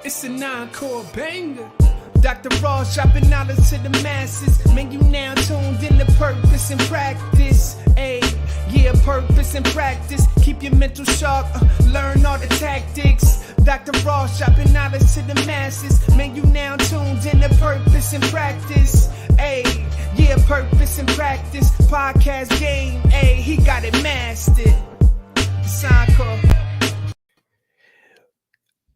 It's a nine-chord banger. Dr. Ross dropping knowledge to the masses. Man, you now tuned in to purpose and practice. Ayy, yeah, purpose and practice. Keep your mental sharp, learn all the tactics. Dr. Ross dropping knowledge to the masses. Man, you now tuned in to purpose and practice. Ayy, yeah, purpose and practice. Podcast game, ayy, he got it mastered. It's encore.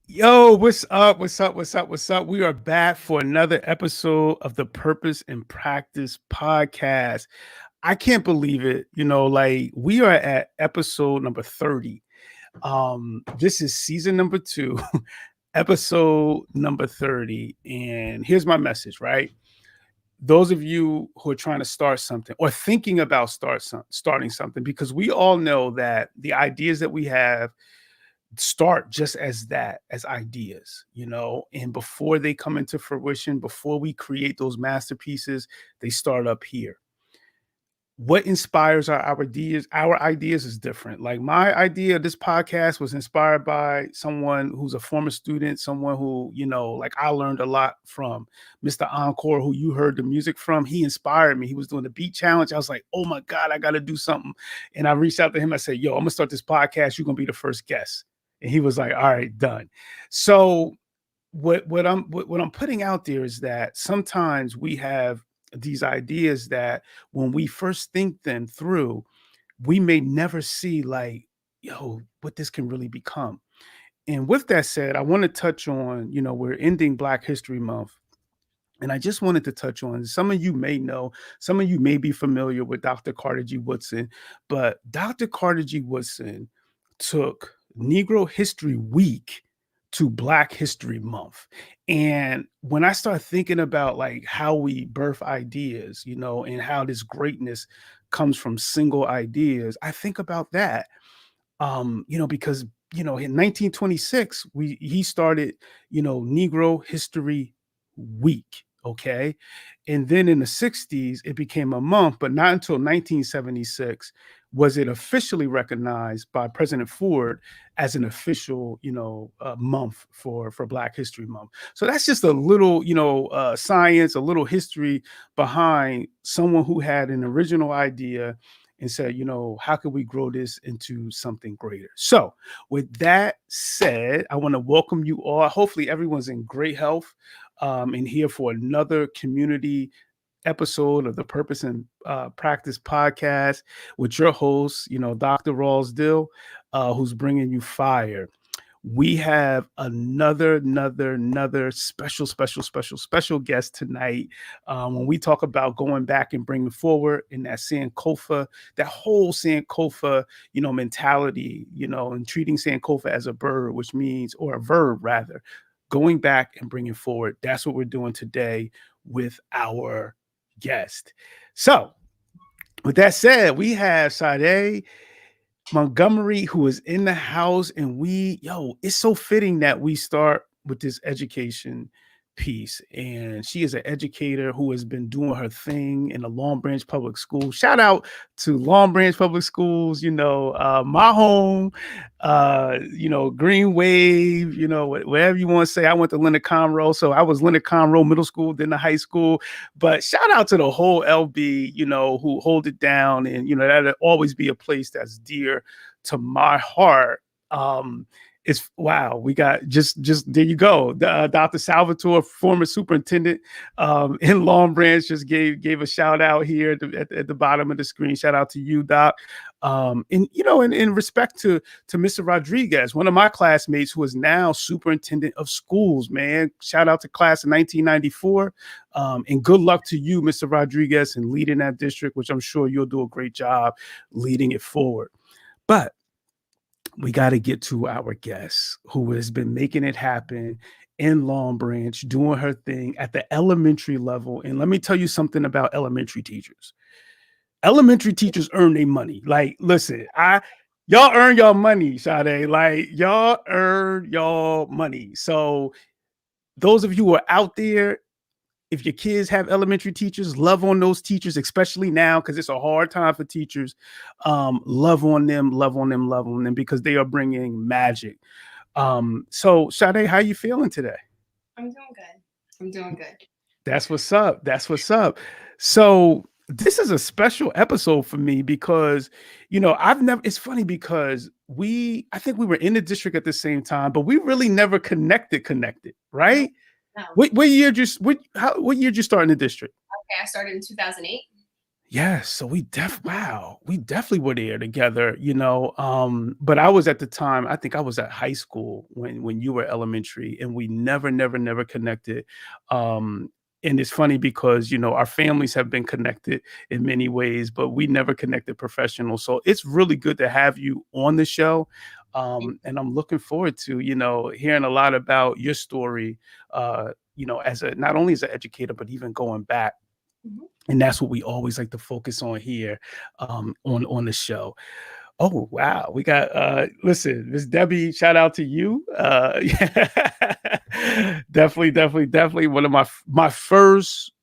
Yo, what's up? What's up? What's up? What's up? We are back for another episode of the Purpose and Practice podcast. I can't believe it. Like we are at episode number 30. This is season number 2, episode number 30. And here's my message, right? Those of you who are trying to start something or thinking about starting something, because we all know that the ideas that we have start just as ideas, and before they come into fruition, before we create those masterpieces, they start up here. What inspires our ideas is different. Like my idea of this podcast was inspired by someone who's a former student, someone who, like I learned a lot from, Mr. Encore, who you heard the music from. He inspired me. He was doing the beat challenge. I was like, oh my God, I got to do something. And I reached out to him. I said, yo, I'm gonna start this podcast. You're gonna be the first guest. And he was like, all right, done. So what I'm putting out there is that sometimes we have these ideas that when we first think them through, we may never see like, what this can really become. And with that said, I want to touch on, we're ending Black History Month. And I just wanted to touch on, some of you may know, some of you may be familiar with Dr. Carter G. Woodson, but Dr. Carter G. Woodson took Negro History Week to Black History Month. And when I start thinking about like how we birth ideas, and how this greatness comes from single ideas, I think about that, because, in 1926, he started, Negro History Week. Okay. And then in the 60s, it became a month, but not until 1976 was it officially recognized by President Ford as an official, month for Black History Month. So that's just a little, science, a little history behind someone who had an original idea and said, how can we grow this into something greater? So with that said, I want to welcome you all. Hopefully everyone's in great health, and here for another community episode of the Purpose and Practice podcast with your host, Dr. Rawls Dill, who's bringing you fire. We have another special guest tonight. When we talk about going back and bringing forward in that Sankofa, that whole Sankofa, mentality, and treating Sankofa as a bird, which means, or a verb rather, going back and bringing forward. That's what we're doing today with our guest. So with that said, we have Sade Montgomery, who is in the house, and it's so fitting that we start with this education piece. And she is an educator who has been doing her thing in the Long Branch Public School. Shout out to Long Branch Public Schools, my home, Green Wave, whatever you want to say. I went to Leonard Conroe, so I was Leonard Conroe Middle School, then the high school. But shout out to the whole LB, who hold it down, and that'll always be a place that's dear to my heart. It's wow. We got just there you go. Dr. Salvatore, former superintendent in Long Branch, just gave a shout out here at the bottom of the screen. Shout out to you, Doc. And in respect to Mr. Rodriguez, one of my classmates who is now superintendent of schools, man. Shout out to class of 1994. And good luck to you, Mr. Rodriguez, in leading that district, which I'm sure you'll do a great job leading it forward. But we got to get to our guest who has been making it happen in Long Branch, doing her thing at the elementary level. And let me tell you something about elementary teachers. Elementary teachers earn their money. Like, listen, y'all earn your money, Sade. Like, y'all earn your money. So those of you who are out there, if your kids have elementary teachers, love on those teachers, especially now, because it's a hard time for teachers. Love on them, because they are bringing magic. So Sade, how you feeling today? I'm doing good. I'm doing good. That's what's up. That's what's up. So this is a special episode for me because, I've never, it's funny because I think we were in the district at the same time, but we really never connected, No, right? no. What year just, what year did you start in the district? Okay, I started in 2008. Yes, so we definitely were there together, but I was at the time, I think I was at high school when you were elementary, and we never connected. Um, and it's funny because, our families have been connected in many ways, but we never connected professional. So it's really good to have you on the show. And I'm looking forward to, hearing a lot about your story, as a not only as an educator, but even going back. Mhm. And that's what we always like to focus on here, on the show. Oh wow, we got listen, Miss Debbie, shout out to you. Yeah. Definitely one of my first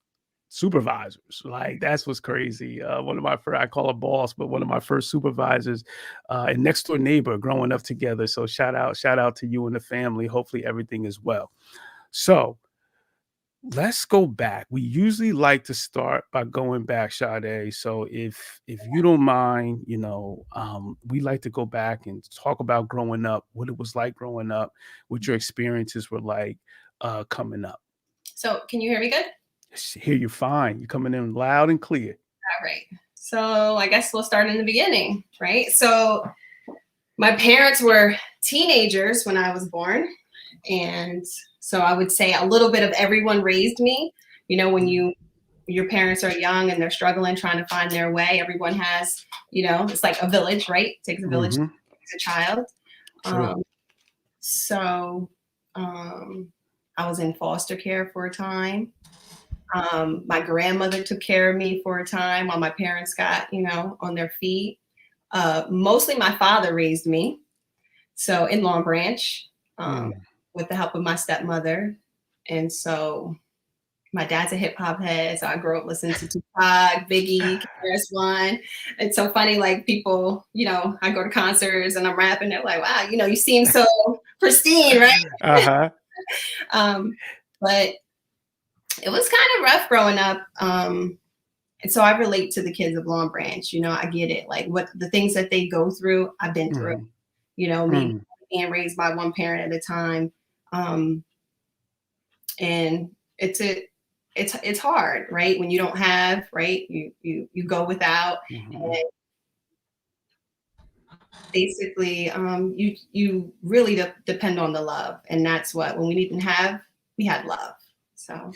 supervisors. Like that's what's crazy. One of my first, I call her boss, but one of my first supervisors, and next door neighbor growing up together. So shout out to you and the family. Hopefully everything is well. So let's go back. We usually like to start by going back, Sade. So if you don't mind, we like to go back and talk about growing up, what it was like growing up, what your experiences were like coming up. So, can you hear me good? Hear you fine. You're coming in loud and clear. All right. So, I guess we'll start in the beginning, right? So, my parents were teenagers when I was born. And so I would say a little bit of everyone raised me. When your parents are young and they're struggling, trying to find their way, everyone has, it's like a village, right? It takes a village to raise a child. True. So I was in foster care for a time. My grandmother took care of me for a time while my parents got, on their feet. Mostly my father raised me. So in Long Branch, with the help of my stepmother. And so my dad's a hip hop head. So I grew up listening to Tupac, Biggie, KRS-One. It's so funny, like people, I go to concerts and I'm rapping. They're like, wow, you seem so pristine, right? Uh-huh. But it was kind of rough growing up. And so I relate to the kids of Long Branch. I get it. Like what the things that they go through, I've been through. Me being raised by one parent at a time. And it's hard, right? When you don't have, right? You go without, and basically, you really depend on the love, and that's what when we didn't have, we had love. So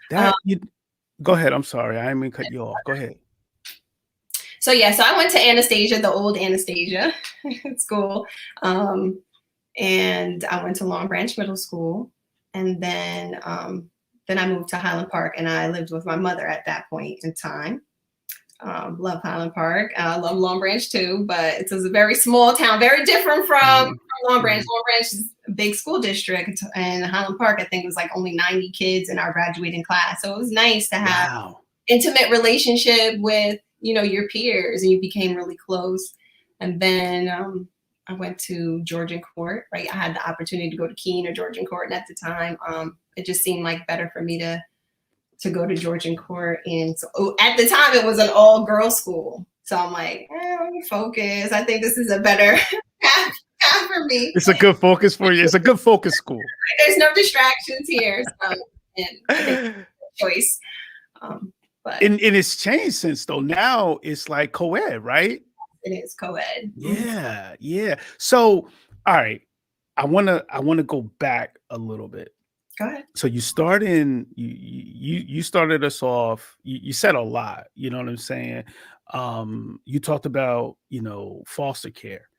go ahead. I'm sorry, I didn't mean to cut you off. Go ahead. So I went to Anastasia, the old Anastasia school. And I went to Long Branch Middle School, and then I moved to Highland Park, and I lived with my mother at that point in time. Love Highland Park. I love Long Branch too, but it's a very small town, very different from Long Branch. Long Branch is a big school district, and Highland Park, I think, was like only 90 kids in our graduating class. So it was nice to have intimate relationship with your peers, and you became really close. And then I went to Georgian Court, right? I had the opportunity to go to Keene or Georgian Court. And at the time, it just seemed like better for me to go to Georgian Court. And so at the time, it was an all-girls school. So I'm like, let me focus. I think this is a better path for me. It's a good focus for you. It's a good focus school. There's no distractions here. So, and I think choice. But and it's changed since though. Now it's like co-ed, right? It is co-ed. Yeah. So, all right, I wanna go back a little bit. Go ahead. So you started us off. You said a lot. You know what I'm saying? You talked about foster care,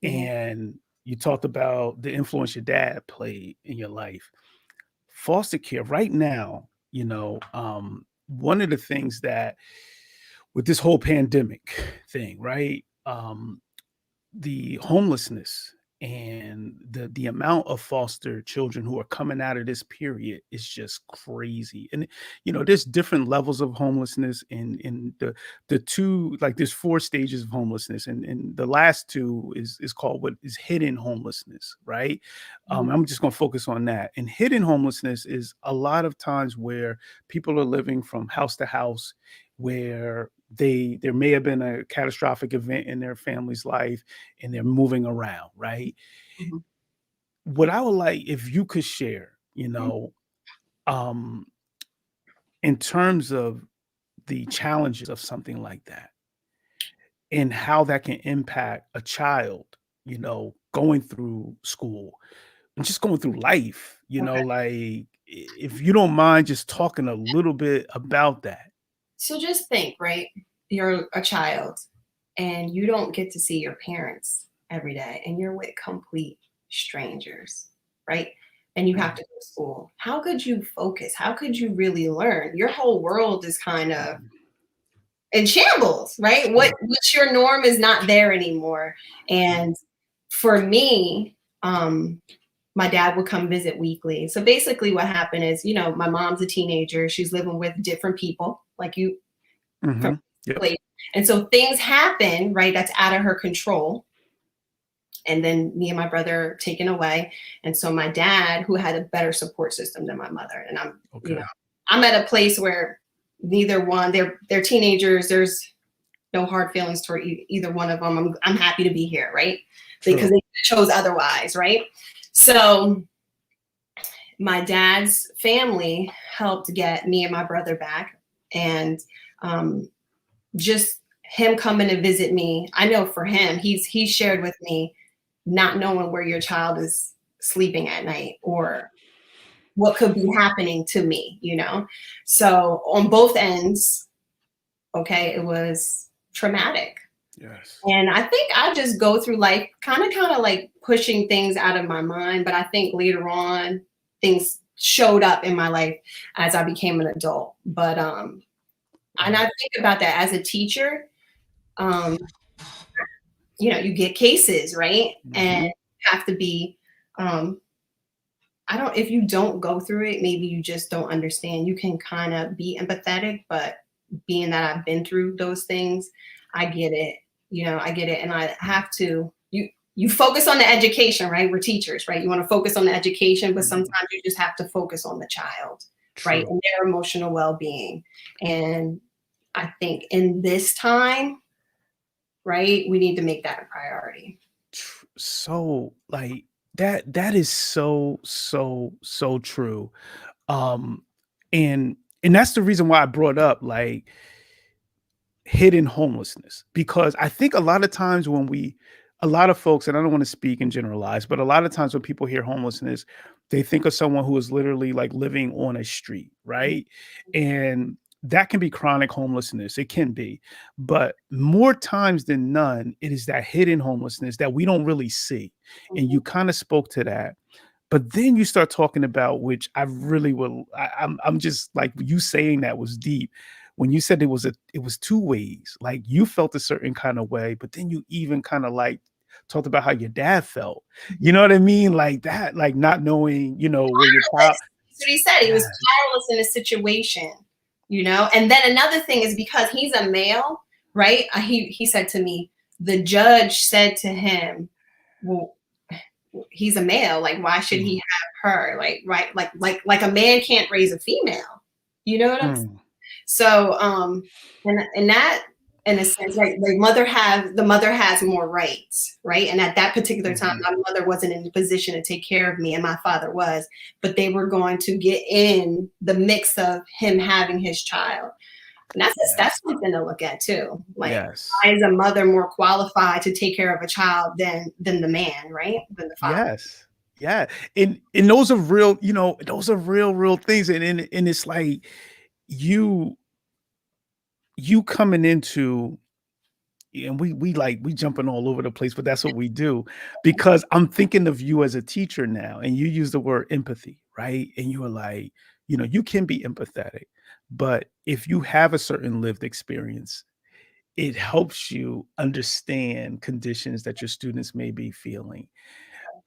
and you talked about the influence your dad played in your life. Foster care right now. One of the things that with this whole pandemic thing, right? The homelessness and the amount of foster children who are coming out of this period is just crazy. And there's different levels of homelessness, in the two, like, there's four stages of homelessness, and the last two is called what is hidden homelessness, right? Mhm. I'm just going to focus on that. And hidden homelessness is a lot of times where people are living from house to house, where there may have been a catastrophic event in their family's life, and they're moving around, right? Mhm. What I would like if you could share, um, in terms of the challenges of something like that, and how that can impact a child, going through school and just going through life, Okay. like, if you don't mind just talking a little bit about that. So just think, right? You're a child and you don't get to see your parents every day and you're with complete strangers, right? And you have Mhm, to go to school. How could you focus? How could you really learn? Your whole world is kind of mhm. in shambles, right? What's your norm is not there anymore. Mhm, And for me, my dad would come visit weekly. So basically what happened is, my mom's a teenager. She's living with different people like you from mhm. Yep. place. And so things happen, right? That's out of her control. And then me and my brother are taken away. And so my dad, who had a better support system than my mother, and Okay. I'm at a place where neither one, they're teenagers. There's no hard feelings toward either one of them. I'm happy to be here, right? Because True. they chose otherwise, right? So my dad's family helped get me and my brother back, and um, just him coming to visit me. I know for him, he shared with me not knowing where your child is sleeping at night or what could be happening to me. So on both ends, okay, it was traumatic. Yes. And I think I just go through life kind of like pushing things out of my mind. But I think later on, things showed up in my life as I became an adult. But and I Right. think about that as a teacher. Um, you get cases, right? And Mhm. you have to be um if you don't go through it, maybe you just don't understand. You can kind of be empathetic, but being that I've been through those things, I get it. I get it. And I have to you focus on the education, right? We're teachers, right? You want to focus on the education, but Mhm. sometimes you just have to focus on the child, right? True. And their emotional well-being. And I think in this time, right, we need to make that a priority. So, like, that is so, so, so true. Um, and that's the reason why I brought up, like, hidden homelessness, because I think a lot of times a lot of folks, and I don't want to speak and generalize, but a lot of times when people hear homelessness, they think of someone who is literally like living on a street, right? And that can be chronic homelessness. It can be, but more times than none, it is that hidden homelessness that we don't really see. And Mhm. you kind of spoke to that. But then you start talking about, which I really will. I'm just like, you saying that was deep when you said it was two ways. Like, you felt a certain kind of way, but then you even kind of like talked about how your dad felt. You know what I mean? Like that, like not knowing, where your child. That's what he said. He was Yes. powerless in a situation. And then another thing is because he's a male, right? He said to me, the judge said to him, "Well, he's a male. Like, why should he Mhm. have her? Like, right? Like a man can't raise a female. You know what I'm saying?" Mm. So, and that, in a sense, right, the mother has more rights, right? And at that particular time, Mhm. my mother wasn't in a position to take care of me, and my father was, but they were going to get in the mix of him having his child. And that's Yes. something to look at too. Like, Yes. why is a mother more qualified to take care of a child than the man, right? Than the father. Yes. Yeah. And those are real, those are real things. And it's like you you coming into, and we jumping all over the place, but that's what we do, because I'm thinking of you as a teacher now, and you use the word empathy, right? And you were like, you can be empathetic, but if you have a certain lived experience, it helps you understand conditions that your students may be feeling.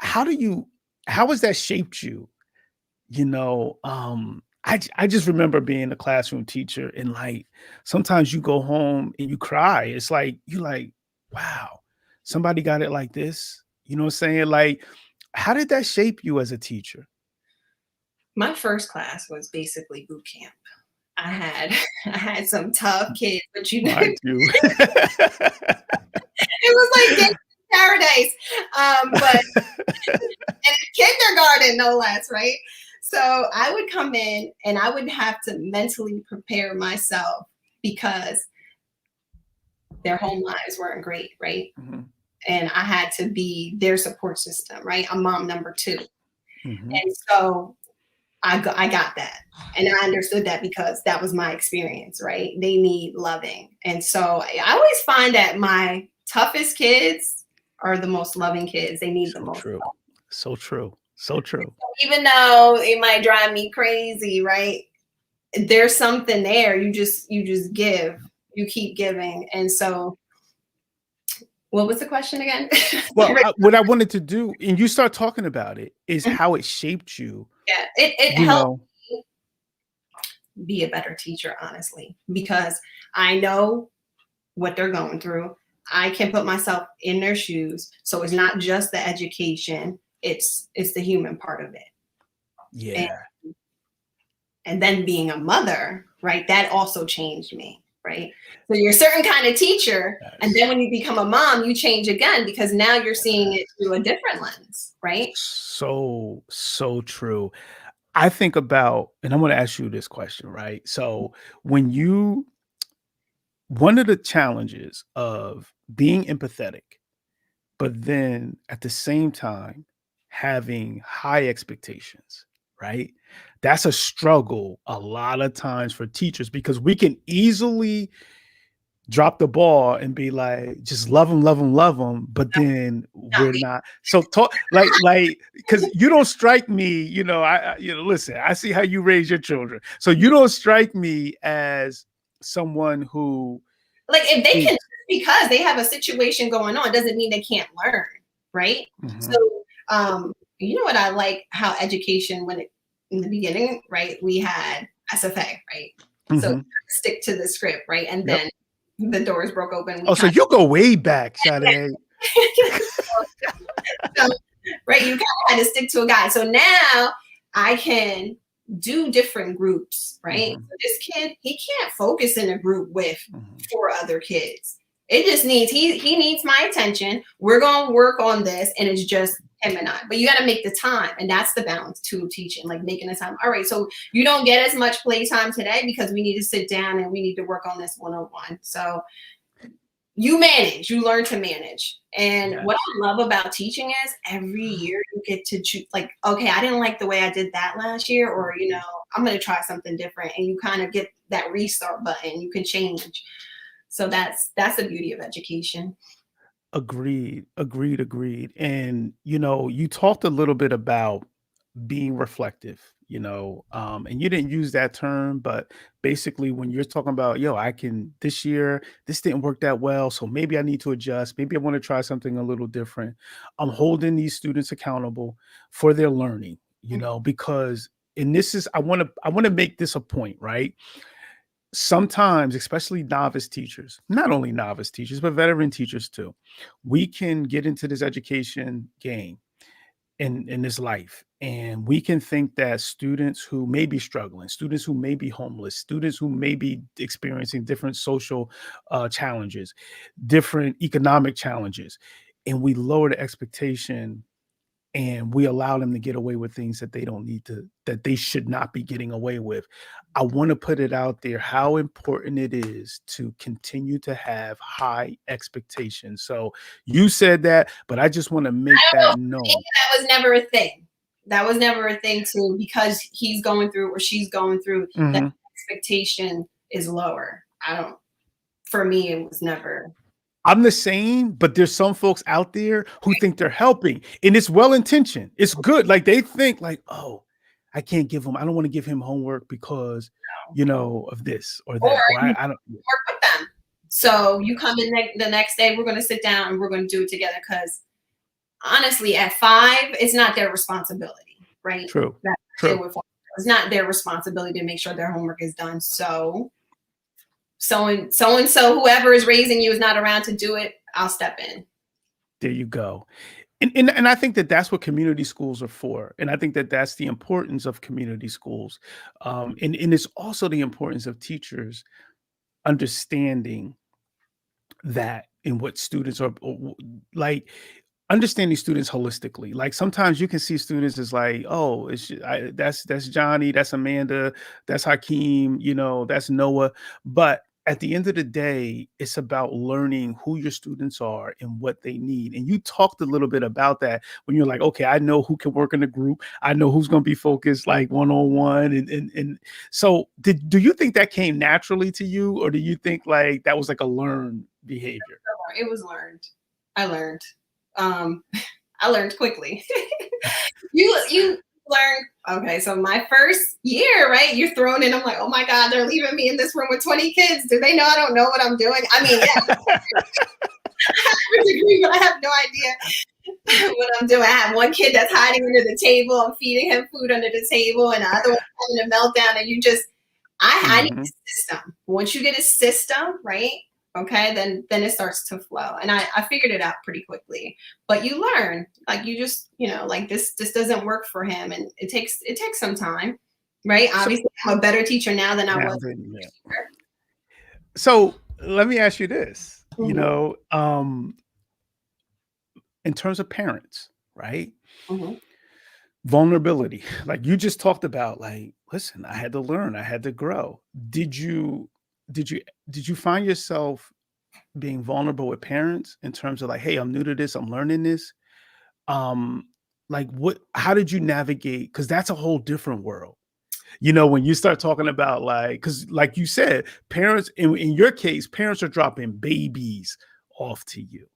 how has that shaped you? You know, I just remember being a classroom teacher, and like sometimes you go home and you cry. It's like you like, wow, somebody got it like this. You know what I'm saying? Like, how did that shape you as a teacher? My first class was basically boot camp. I had I had some tough kids, but you know, Mind you. it was like getting to paradise. But and kindergarten, no less, right? So I would come in and I would have to mentally prepare myself because their home lives weren't great, right? Mhm, And I had to be their support system, right? I'm mom number two. mhm. And so I got that. And I understood that because that was my experience, right? They need loving. And so I always find that my toughest kids are the most loving kids. They need the So most true. love. So true. So true. Even though it might drive me crazy, right? There's something there. You just give. You keep giving. And so what was the question again? Well, what I wanted to do, and you start talking about it, is how it shaped you. Yeah, it You helped know, me be a better teacher, honestly, because I know what they're going through. I can put myself in their shoes. So it's not just the education, it's the human part of it. yeah. And then being a mother, right? That also changed me, right? So you're a certain kind of teacher, and then when you become a mom, you change again because now you're seeing it through a different lens, right? So true. I think about, and I'm going to ask you this question, right? So, one of the challenges of being empathetic, but then at the same time having high expectations, right? That's a struggle a lot of times for teachers because we can easily drop the ball and be like, just love them, but then Not we're me. not. So talk like because you don't strike me, listen, I see how you raise your children. So you don't strike me as someone who Like if they is can, because they have a situation going on, doesn't mean they can't learn, right? So, Mhm, you know what I like how education when it in the beginning, right? We had SFA, right? So mhm. stick to the script, right? And Yep. then the doors broke open. We Oh, so kind you go way back, Sade. so, right, you kind of had to stick to a guide. So now I can do different groups, right? Mhm, So this kid, he can't focus in a group with mhm. 4 other kids. It just needs he needs my attention. We're gonna work on this, and it's just him and I. But you got to make the time, and that's the balance to teaching, like making the time. All right, so you don't get as much playtime today because we need to sit down and we need to work on this one-on-one. So you learn to manage. And Yes. what I love about teaching is every year you get to choose, like, okay, I didn't like the way I did that last year, or, I'm going to try something different. And you kind of get that restart button. You can change. So that's the beauty of education. Agreed. And you talked a little bit about being reflective, and you didn't use that term, but basically when you're talking about, yo, this year, this didn't work that well. So maybe I need to adjust. Maybe I want to try something a little different. I'm holding these students accountable for their learning, because, and this is, I want to make this a point, right? Sometimes, especially novice teachers, not only novice teachers, but veteran teachers too, we can get into this education game in this life. And we can think that students who may be struggling, students who may be homeless, students who may be experiencing different social challenges, different economic challenges, and we lower the expectation and we allow them to get away with things that they don't need to, that they should not be getting away with. I want to put it out there how important it is to continue to have high expectations. So you said that, but I just want to make I don't that know. I think known. that was never a thing. That was never a thing too, because he's going through or she's going through, that Mhm. expectation is lower. For me, it was never. I'm the same, but there's some folks out there who think they're helping, and it's well intentioned. It's good. Like they think, like, oh, I don't want to give him homework because, of this or Or that, or you I don't. work with them. So you come in the next day, we're going to sit down and we're going to do it together because honestly, at 5, it's not their responsibility, right? True. That's True. it's not their responsibility to make sure their homework is done. So whoever is raising you is not around to do it, I'll step in. There you go. And I think that that's what community schools are for. And I think that that's the importance of community schools. And it's also the importance of teachers understanding that in what students are like, understanding students holistically. Like sometimes you can see students as like, oh, that's Johnny, that's Amanda, that's Hakeem, that's Noah. But at the end of the day, it's about learning who your students are and what they need. And you talked a little bit about that when you're like, okay, I know who can work in a group. I know who's going to be focused like one-on-one. And so do you think that came naturally to you, or do you think like that was like a learned behavior? It was learned. I learned. I learned quickly. you learn. Okay, so my first year, right? You're thrown in. I'm like, oh my God, they're leaving me in this room with 20 kids. Do they know I don't know what I'm doing? I mean, yeah, I have a degree, but I have no idea what I'm doing. I have one kid that's hiding under the table. I'm feeding him food under the table, and the other one having a meltdown. And you just, I need a system. Once you get a system, right? Okay, then it starts to flow. And I figured it out pretty quickly. But you learn, like you just, like this doesn't work for him. And it takes some time, right? Obviously, I'm a better teacher now than I was. So let me ask you this, Mm-hmm. In terms of parents, right? Mm-hmm. Vulnerability, like you just talked about, like, listen, I had to learn, I had to grow. Did you find yourself being vulnerable with parents in terms of like, hey, I'm new to this, I'm learning this? Like how did you navigate? Because that's a whole different world. When you start talking about like, because like you said, parents, in your case, parents are dropping babies off to you.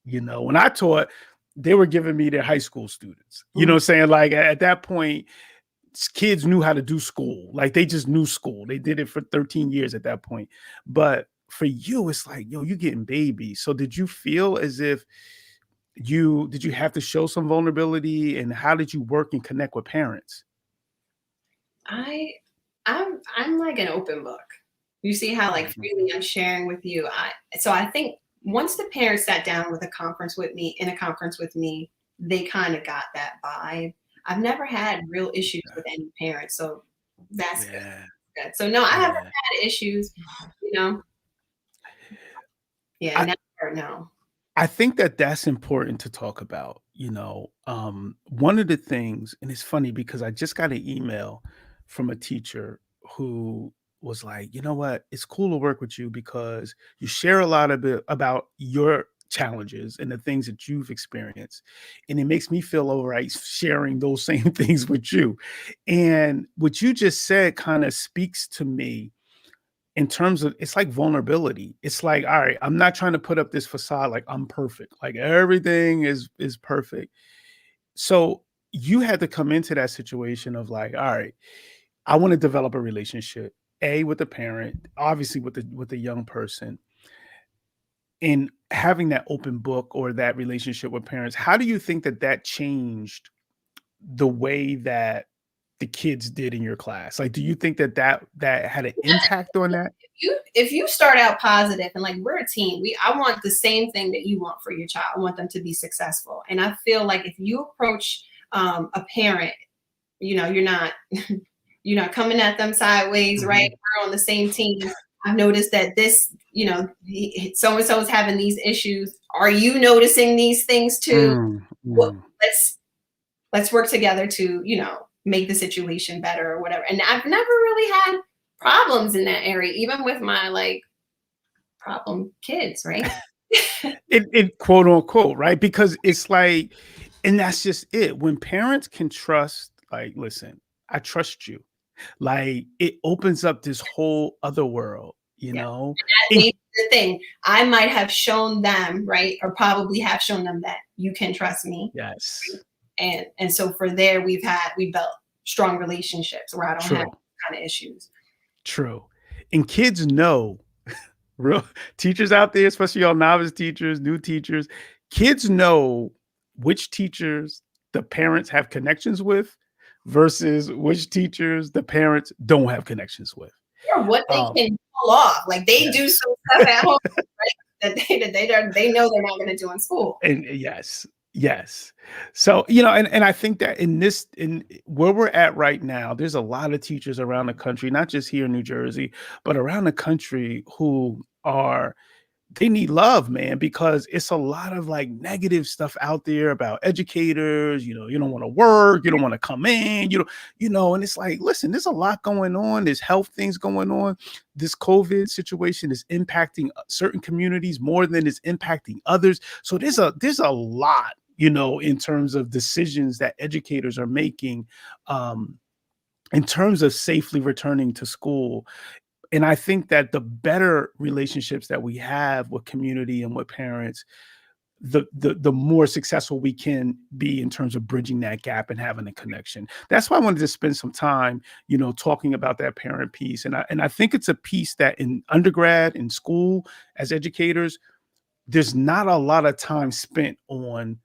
When I taught, they were giving me their high school students. You know what I'm saying? Like at that point, kids knew how to do school. Like they just knew school. They did it for 13 years at that point. But for you, it's like, yo, you're getting babies. So did you feel as if did you have to show some vulnerability, and how did you work and connect with parents? I'm like an open book. You see how like freely I'm sharing with you. So I think once the parents sat down in a conference with me, they kind of got that vibe. I've never had real issues with any parents, so that's good. So no, I haven't had issues, Yeah, no. I think that that's important to talk about. One of the things, and it's funny because I just got an email from a teacher who was like, you know what, it's cool to work with you because you share a lot about your challenges and the things that you've experienced. And it makes me feel all right sharing those same things with you. And what you just said kind of speaks to me in terms of, it's like vulnerability. It's like, all right, I'm not trying to put up this facade like I'm perfect, like everything is perfect. So you had to come into that situation of like, all right, I want to develop a relationship, with the parent, obviously with the young person, and having that open book or that relationship with parents. How do you think that changed the way that the kids did in your class? Like, do you think that had an impact on that? If you start out positive and like, we're a team, I want the same thing that you want for your child. I want them to be successful. And I feel like if you approach a parent, you're not coming at them sideways, right? We're on the same team. I've noticed that this, so-and-so is having these issues. Are you noticing these things too? Well, let's work together to, make the situation better or whatever. And I've never really had problems in that area, even with my like problem kids, right? it quote unquote, right? Because it's like, and that's just it. When parents can trust, like, listen, I trust you. Like it opens up this whole other world, And that's the thing. I might have shown them, right, or probably have shown them that you can trust me. Yes. Right? And so for there, we built strong relationships where I don't have kind of issues. True. And kids know, real teachers out there, especially y'all novice teachers, new teachers, kids know which teachers the parents have connections with versus which teachers the parents don't have connections with. Or what they can pull off. Like they do some stuff at home, right? They know they're not going to do in school. And yes. So, and I think that in where we're at right now, there's a lot of teachers around the country, not just here in New Jersey, but around the country who they need love, man, because it's a lot of like negative stuff out there about educators. You don't want to work, you don't want to come in, and it's like, listen, there's a lot going on. There's health things going on. This COVID situation is impacting certain communities more than it's impacting others. So there's a lot, in terms of decisions that educators are making, in terms of safely returning to school. And I think that the better relationships that we have with community and with parents, the more successful we can be in terms of bridging that gap and having a connection. That's why I wanted to spend some time, talking about that parent piece. And I think it's a piece that in undergrad, in school, as educators, there's not a lot of time spent on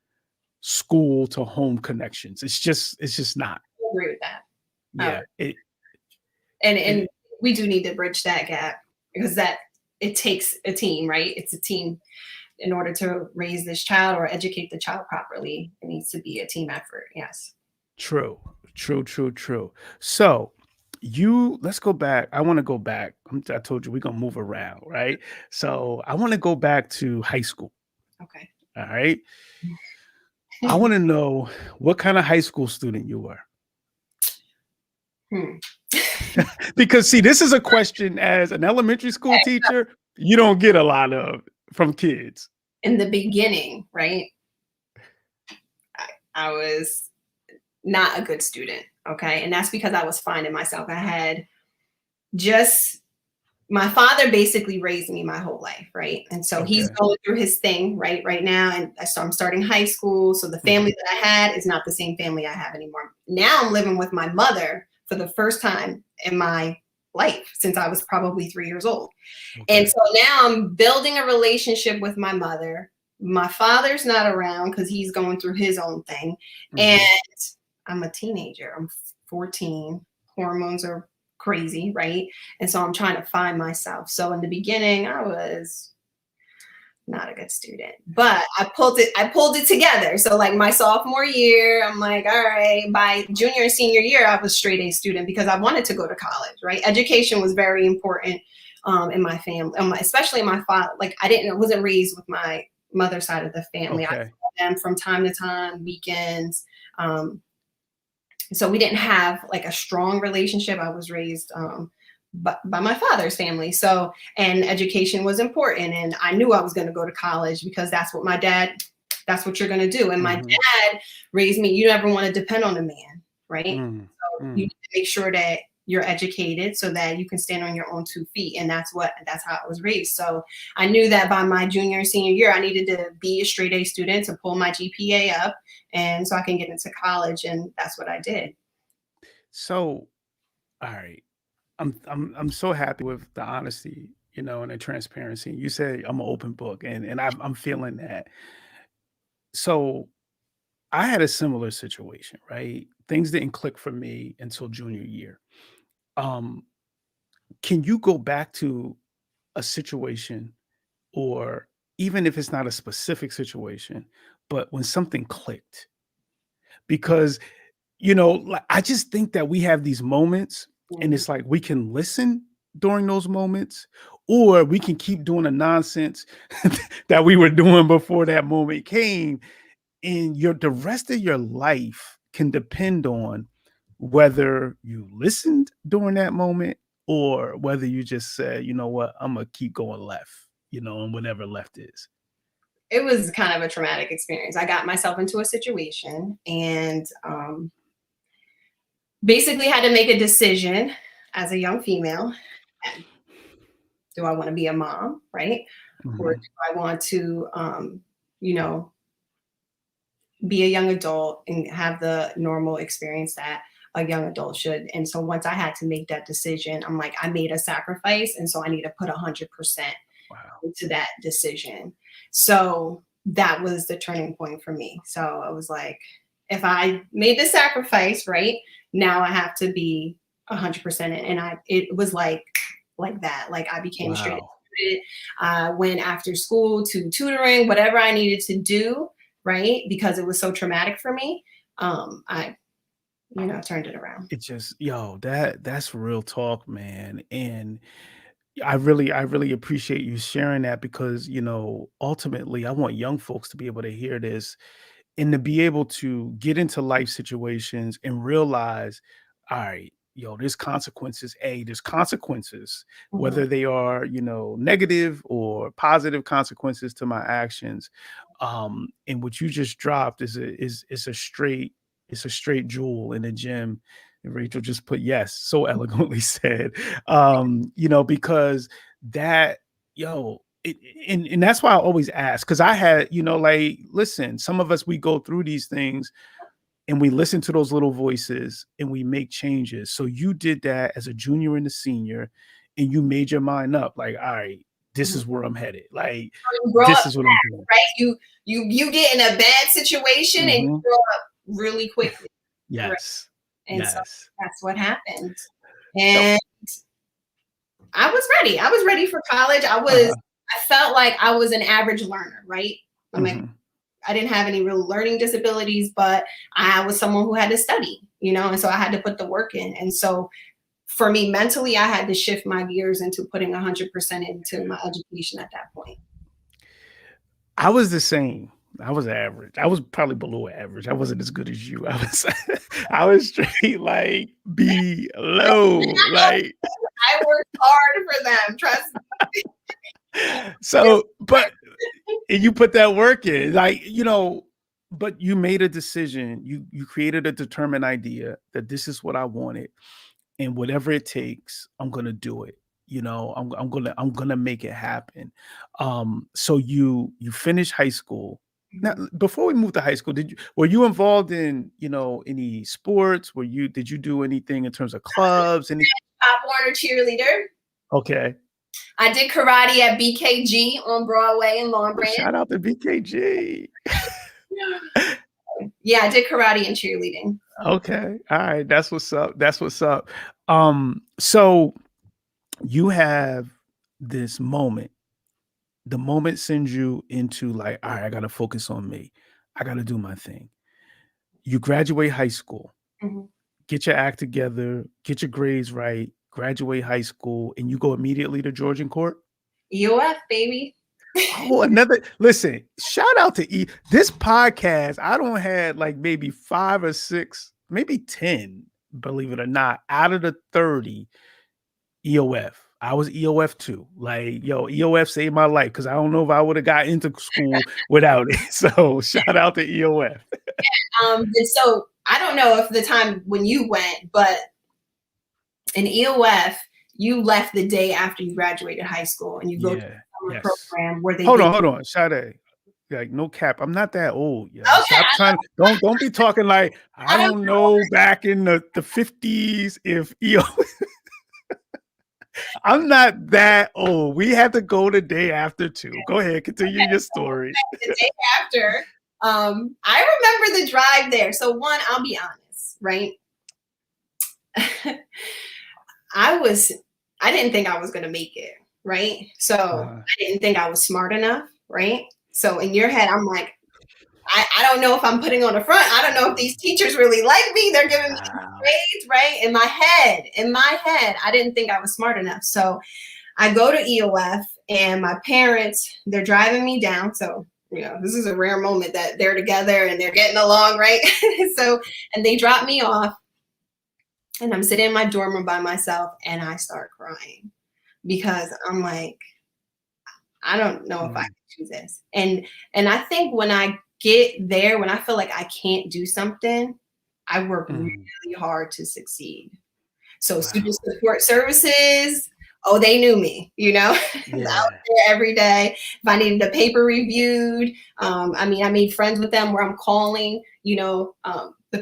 school to home connections. It's just not. I agree with that. Yeah. And we do need to bridge that gap because it takes a team, right? It's a team. In order to raise this child or educate the child properly, it needs to be a team effort. Yes. True. So let's go back. I want to go back. I told you we're going to move around, right? So I want to go back to high school. Okay. All right. I want to know what kind of high school student you were. Because see, this is a question as an elementary school teacher, you don't get a lot of from kids. In the beginning, right? I was not a good student. Okay. And that's because I was finding myself. My father basically raised me my whole life. Right. And so he's going through his thing right now. And so I'm starting high school. So the family that I had is not the same family I have anymore. Now I'm living with my mother for the first time in my life since I was probably 3 years old. Okay. And so now I'm building a relationship with my mother. My father's not around because he's going through his own thing. And I'm a teenager. I'm 14. Hormones are crazy, right? And so I'm trying to find myself. So in the beginning, I was not a good student, but I pulled it together. So like my sophomore year, I'm like, all right, by junior and senior year, I was straight A student because I wanted to go to college, right? Education was very important in my family, especially my father. Like I wasn't raised with my mother's side of the family. I saw them from time to time, weekends. So we didn't have like a strong relationship. I was raised by my father's family. So, and education was important. And I knew I was going to go to college because that's what you're going to do. And my dad raised me, you never want to depend on a man, right? So you need to make sure that you're educated so that you can stand on your own 2 feet. And that's how I was raised. So I knew that by my junior and senior year, I needed to be a straight A student to pull my GPA up. And so I can get into college. And that's what I did. So, all right. I'm so happy with the honesty, and the transparency. You say I'm an open book, and I'm feeling that. So I had a similar situation, right? Things didn't click for me until junior year. Can you go back to a situation, or even if it's not a specific situation, but when something clicked? Because, I just think that we have these moments. And it's like we can listen during those moments, or we can keep doing the nonsense that we were doing before that moment came. And the rest of your life can depend on whether you listened during that moment or whether you just said, you know what, I'm going to keep going left, and whatever left is. It was kind of a traumatic experience. I got myself into a situation and basically had to make a decision as a young female. Do I want to be a mom, right? Or do I want to, be a young adult and have the normal experience that a young adult should? And so once I had to make that decision, I'm like, I made a sacrifice. And so I need to put 100% into that decision. So that was the turning point for me. So I was like, if I made the sacrifice, right, now I have to be 100% in. And it was like that. Like I became a straight student. I went after school to tutoring, whatever I needed to do, right, because it was so traumatic for me. I turned it around. It just, that's real talk, man. And I really appreciate you sharing that because, ultimately I want young folks to be able to hear this and to be able to get into life situations and realize, all right, there's consequences. There's consequences, whether they are, negative or positive consequences to my actions. And what you just dropped is a straight jewel in the gym. And Rachel just put yes, so eloquently said. Because that, and that's why I always ask, because I had, listen, some of us, we go through these things and we listen to those little voices and we make changes. So you did that as a junior and a senior, and you made your mind up, like, all right, this is where I'm headed. Like, this is what I'm doing. Right? You get in a bad situation and you grow up really quickly. Yes. Right? And so that's what happened. And I was ready. I was ready for college. I felt like I was an average learner, right? I didn't have any real learning disabilities, but I was someone who had to study, and so I had to put the work in. And so for me, mentally, I had to shift my gears into putting 100% into my education at that point. I was the same. I was average. I was probably below average. I wasn't as good as you. I was straight like below. Like I worked hard for them. Trust me. So, and you put that work in, like, but you made a decision. You created a determined idea that this is what I wanted, and whatever it takes, I'm gonna do it. I'm gonna make it happen. So you finish high school. Now, before we moved to high school, were you involved in any sports? Did you do anything in terms of clubs? Pop Warner cheerleader. Okay. I did karate at BKG on Broadway in Long Branch. Shout out to BKG. Yeah, I did karate and cheerleading. Okay. All right. That's what's up. So you have this moment. The moment sends you into like, all right, I got to focus on me. I got to do my thing. You graduate high school, get your act together, get your grades right, graduate high school, and you go immediately to Georgian Court? UF, baby. Listen, shout out to this podcast. I don't had like maybe 5 or 6, maybe 10, believe it or not, out of the 30 EOF. I was EOF too. Like, EOF saved my life because I don't know if I would have got into school without it. So shout out to EOF. And so I don't know if the time when you went, but in EOF, you left the day after you graduated high school and you go to a program where they hold on, Sade. Like, no cap. I'm not that old. Yeah. Okay, Stop don't be talking like I don't know back in the 50s if EOF. I'm not that old. We had to go the day after too. Go ahead, continue your story. The day after, I remember the drive there. So one, I'll be honest, right? I didn't think I was going to make it, right? So I didn't think I was smart enough, right? So in your head, I'm like, I don't know if I'm putting on the front. I don't know if these teachers really like me. They're giving me grades, right? In my head, I didn't think I was smart enough. So I go to EOF and my parents, they're driving me down. So, this is a rare moment that they're together and they're getting along, right? And they drop me off and I'm sitting in my dorm room by myself and I start crying because I'm like, I don't know if I can do this. And I think when I get there, when I feel like I can't do something, I work really hard to succeed. So student support services, they knew me, I was out there every day. If I needed a paper reviewed, I made friends with them where I'm calling, the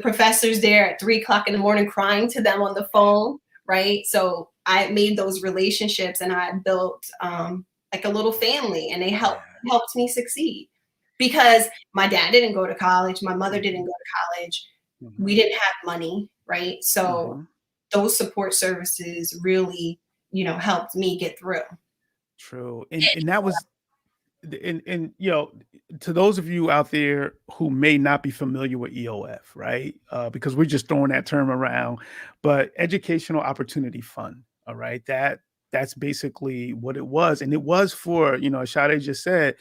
professors there at 3:00 in the morning, crying to them on the phone, right? So I made those relationships and I built like a little family and they helped me succeed. because my dad didn't go to college, my mother didn't go to college, we didn't have money, right? So those support services really, helped me get through. True. And that was, and to those of you out there who may not be familiar with EOF, right? Because we're just throwing that term around, but Educational Opportunity Fund, all right? That's basically what it was. And it was for, as Sade just said,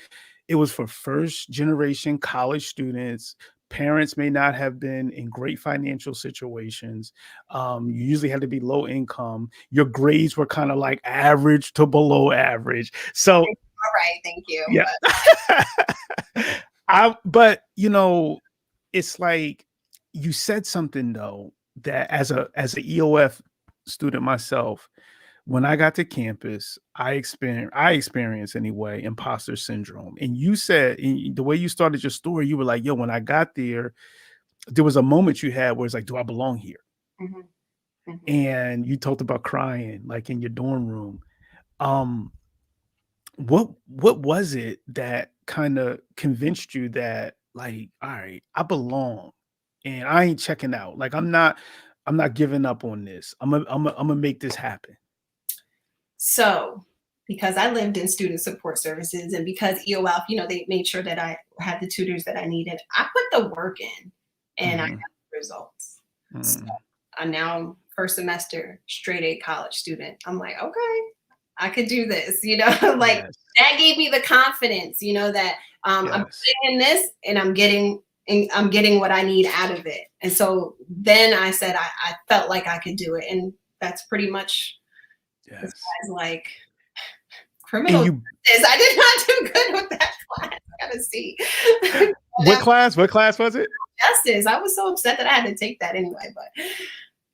it was for first generation college students. Parents may not have been in great financial situations. You usually had to be low income. Your grades were kind of like average to below average. So, all right, thank you. Yeah. But it's like you said something though, that as an EOF student myself, when I got to campus, I experienced anyway, imposter syndrome. And you said, in the way you started your story, you were like, yo, when I got there was a moment you had where it's like, do I belong here? And you talked about crying, like in your dorm room. What was it that kind of convinced you that, like, all right, I belong and I ain't checking out. Like, I'm not giving up on this. I'm gonna make this happen. So, because I lived in student support services and because EOF, they made sure that I had the tutors that I needed, I put the work in and I got the results. So I'm now first semester straight A college student. I'm like, okay, I could do this, like that gave me the confidence, that I'm putting in this and I'm getting what I need out of it. And so then I said, I felt like I could do it. And that's pretty much like criminal justice. I did not do good with that class. I gotta see. What class was it? Justice. I was so upset that I had to take that anyway, but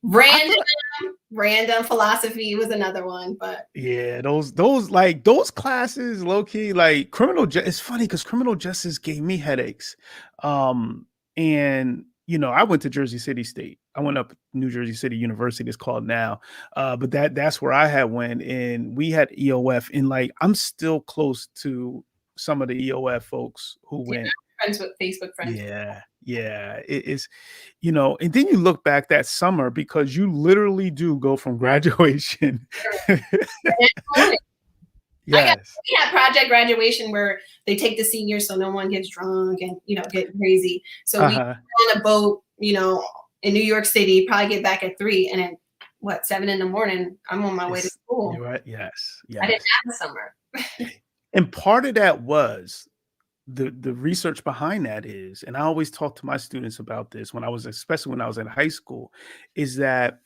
random philosophy was another one. But yeah, those classes, low key, like it's funny because criminal justice gave me headaches. And I went to Jersey City State. I went up New Jersey City University, it's called now. But that's where I had went, and we had EOF. And like, I'm still close to some of the EOF folks who went. Friends with Facebook friends. Yeah. It is, and then you look back that summer because you literally do go from graduation. Yes. We had project graduation where they take the seniors so no one gets drunk and get crazy. So we were on a boat, in New York City, probably get back at 3, and then 7 a.m, I'm on my way to school. You're right. Yes. I didn't have the summer. And part of that was the research behind that is, and I always talk to my students about this especially when I was in high school, is that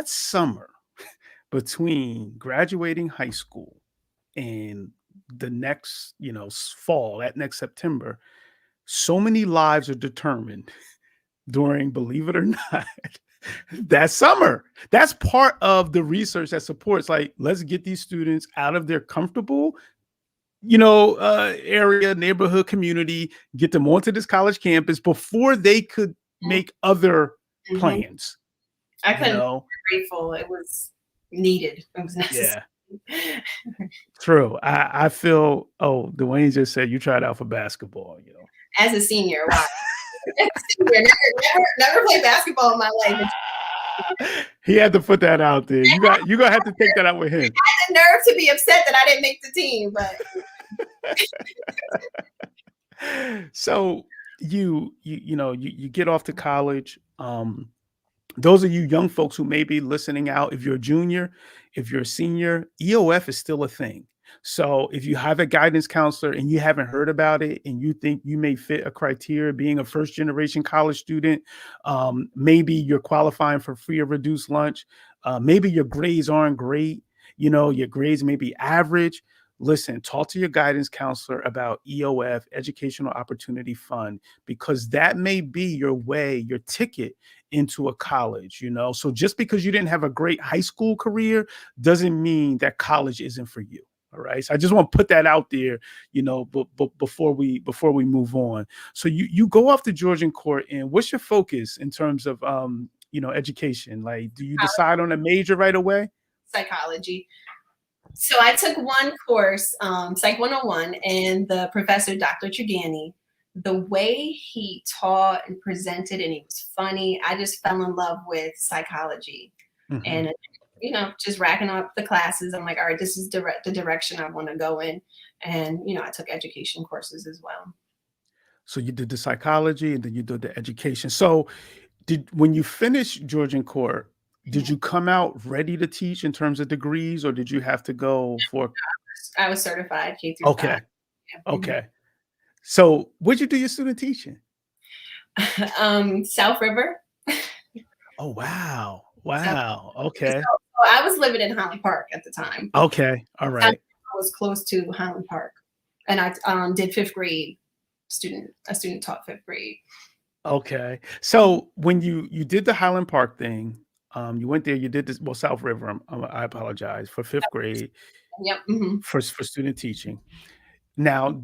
summer between graduating high school and the next, fall, that next September, so many lives are determined during, believe it or not, that summer. That's part of the research that supports, like, let's get these students out of their comfortable, area, neighborhood, community, get them onto this college campus before they could make other plans. I couldn't be grateful. It was needed. It was necessary. Yeah. True. I feel, Dwayne just said you tried out for basketball, As a senior, wow. never played basketball in my life. He had to put that out there. You're gonna have to take that out with him. I had the nerve to be upset that I didn't make the team, but so you get off to college. Those of you young folks who may be listening out, if you're a junior, if you're a senior, EOF is still a thing. So if you have a guidance counselor and you haven't heard about it and you think you may fit a criteria being a first generation college student, maybe you're qualifying for free or reduced lunch. Maybe your grades aren't great. Your grades may be average. Listen, talk to your guidance counselor about EOF, Educational Opportunity Fund, because that may be your ticket into a college, So just because you didn't have a great high school career doesn't mean that college isn't for you. All right. So I just want to put that out there, before we move on. So you go off to Georgian Court, and what's your focus in terms of, education? Like, do you decide on a major right away? Psychology. So I took one course, Psych 101, and the professor, Dr. Trigani, the way he taught and presented, and he was funny. I just fell in love with psychology. Mhm. And, just racking up the classes. I'm like, all right, this is the direction I want to go in. And, I took education courses as well. So you did the psychology and then you did the education. So when you finished Georgian Court, did Yeah. you come out ready to teach in terms of degrees, or did you have to go for? I was certified K through 5. Okay. Yeah. Okay. So what'd you do your student teaching? South River. Oh, wow. South, Wow. so Okay. I was living in Highland Park at the time. Okay. All South right. River was close to Highland Park. And I did fifth grade a student taught fifth grade. Okay. So when you did the Highland Park thing, you went there, you did this, well, South River, I apologize, for fifth grade Yep. Mm-hmm. for student teaching. Now,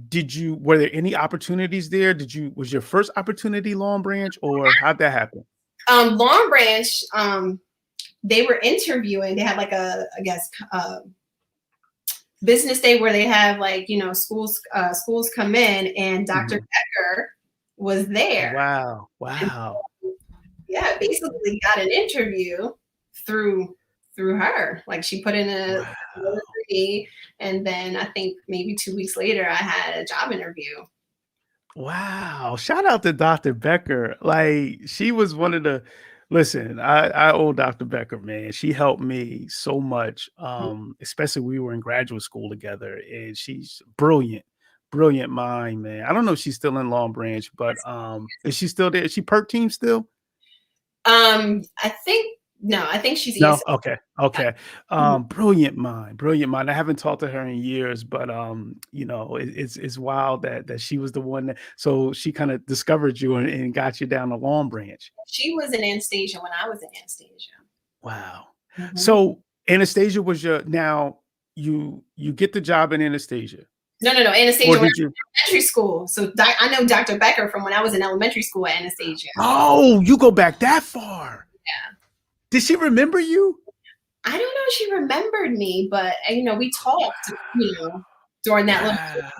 were there any opportunities there? Was your first opportunity Long Branch, or how'd that happen? Long Branch, they were interviewing. They had like I guess, business day where they have like, schools come in, and Dr. Mhm. Becker was there. Wow. And Wow. yeah, basically got an interview through her. Like she put in a Wow. me, and then I think maybe 2 weeks later I had a job interview. Wow. Shout out to Dr. Becker. Like, she was one of the listen, I owe Dr. Becker, man. She helped me so much. Especially we were in graduate school together, and she's brilliant, brilliant mind, man. I don't know if she's still in Long Branch, but is she still there? Is she perk team still? I think she's No? ESL. Okay, okay. Brilliant mind, brilliant mind. I haven't talked to her in years, but, it's wild that she was the one so she kinda discovered you and got you down the Long Branch. She was in Anastasia when I was in Anastasia. Wow. Mhm. So, Anastasia was now you get the job in Anastasia, No, Anastasia or when I did was you? in elementary school. So I know Dr. Becker from when I was in elementary school at Anastasia. Oh, you go back that far. Yeah. Did she remember you? I don't know if she remembered me, but we talked, during that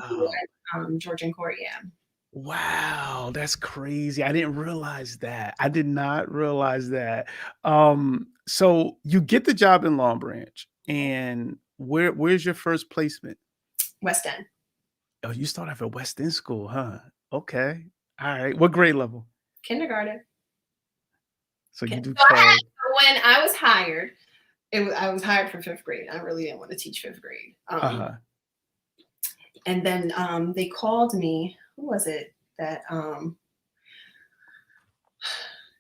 little Wow. Georgian Court. Yeah. Wow, that's crazy. I didn't realize that. I did not realize that. So you get the job in Long Branch, and where's your first placement? West End. Oh, you start off at West End School, huh? Okay. All right. What grade level? Kindergarten. So you do So K. when I was hired, I was hired for fifth grade. I really didn't want to teach fifth grade. Uh-huh. And then they called me. Who was it that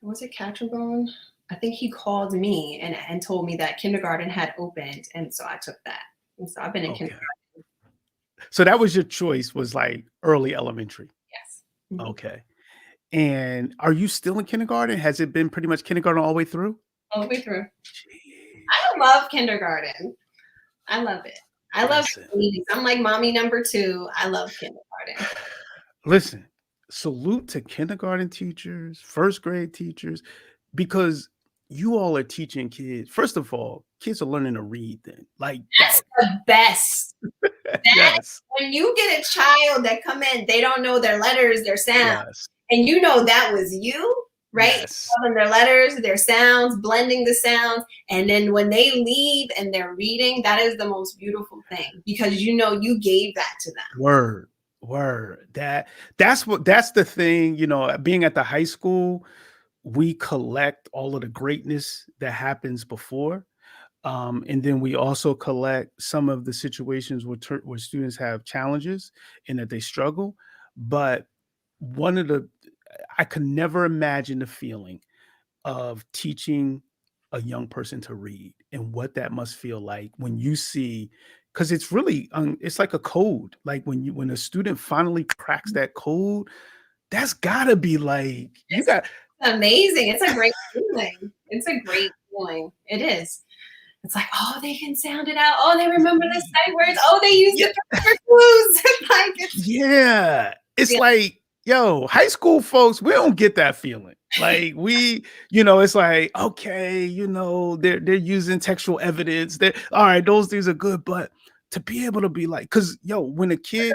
was it Catchbone? I think he called me and told me that kindergarten had opened, and so I took that. And so I've been in Okay. kindergarten. So that was your choice, was like early elementary. Yes. Mhm. Okay. And are you still in kindergarten? Has it been pretty much kindergarten all the way through? All the way through. Jeez. I love kindergarten. I love it. I love Listen. babies. I'm like mommy number 2. I love kindergarten. Listen, salute to kindergarten teachers, first grade teachers, because you all are teaching kids. First of all, kids are learning to read then. Like That's that. the best. Yes. When you get a child that come in, they don't know their letters, their sounds, Yes. and that was you, right? Yes. Telling their letters, their sounds, blending the sounds, and then when they leave and they're reading, that is the most beautiful thing, because you gave that to them. Word. That's the thing, being at the high school, we collect all of the greatness that happens before. And then we also collect some of the situations where students have challenges and that they struggle. But I could never imagine the feeling of teaching a young person to read and what that must feel like when you see, because it's really, it's like a code. Like when a student finally cracks that code, that's gotta be like, you got. Amazing. It's a great feeling. It's a great feeling. It is. It's like, oh, they can sound it out. Oh, they remember the sight words. Oh, they use the paper clues. Yeah. It's like, yo, high school folks, we don't get that feeling. Like it's like, okay, they're using textual evidence. All right, those things are good, but to be able to be like, because when a kid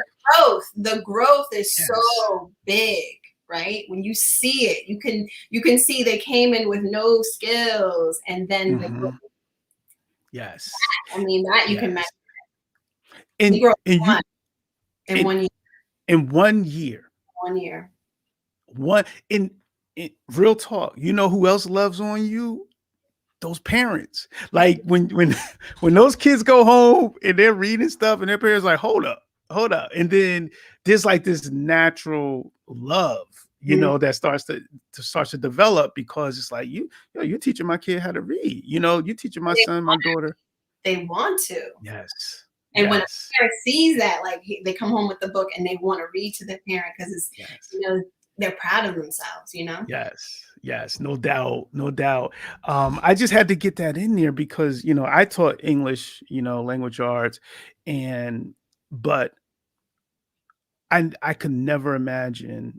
the growth is Yes. so big, right? When you see it, you can see they came in with no skills, and then the growth, yes, I mean, that you can yes. imagine. He grew up And you in 1 year. in 1 year, 1 year. in real talk, you know who else loves on you? Those parents. Like when those kids go home and they're reading stuff and their parents like, hold up, and then there's like this natural love, that starts to develop, because it's like you're teaching my kid how to read, you're teaching my son, my daughter. They want to. Yes. And when a parent sees that, like they come home with the book and they want to read to the parent because it's they're proud of themselves, Yes, no doubt. I just had to get that in there because I taught English, language arts, but I could never imagine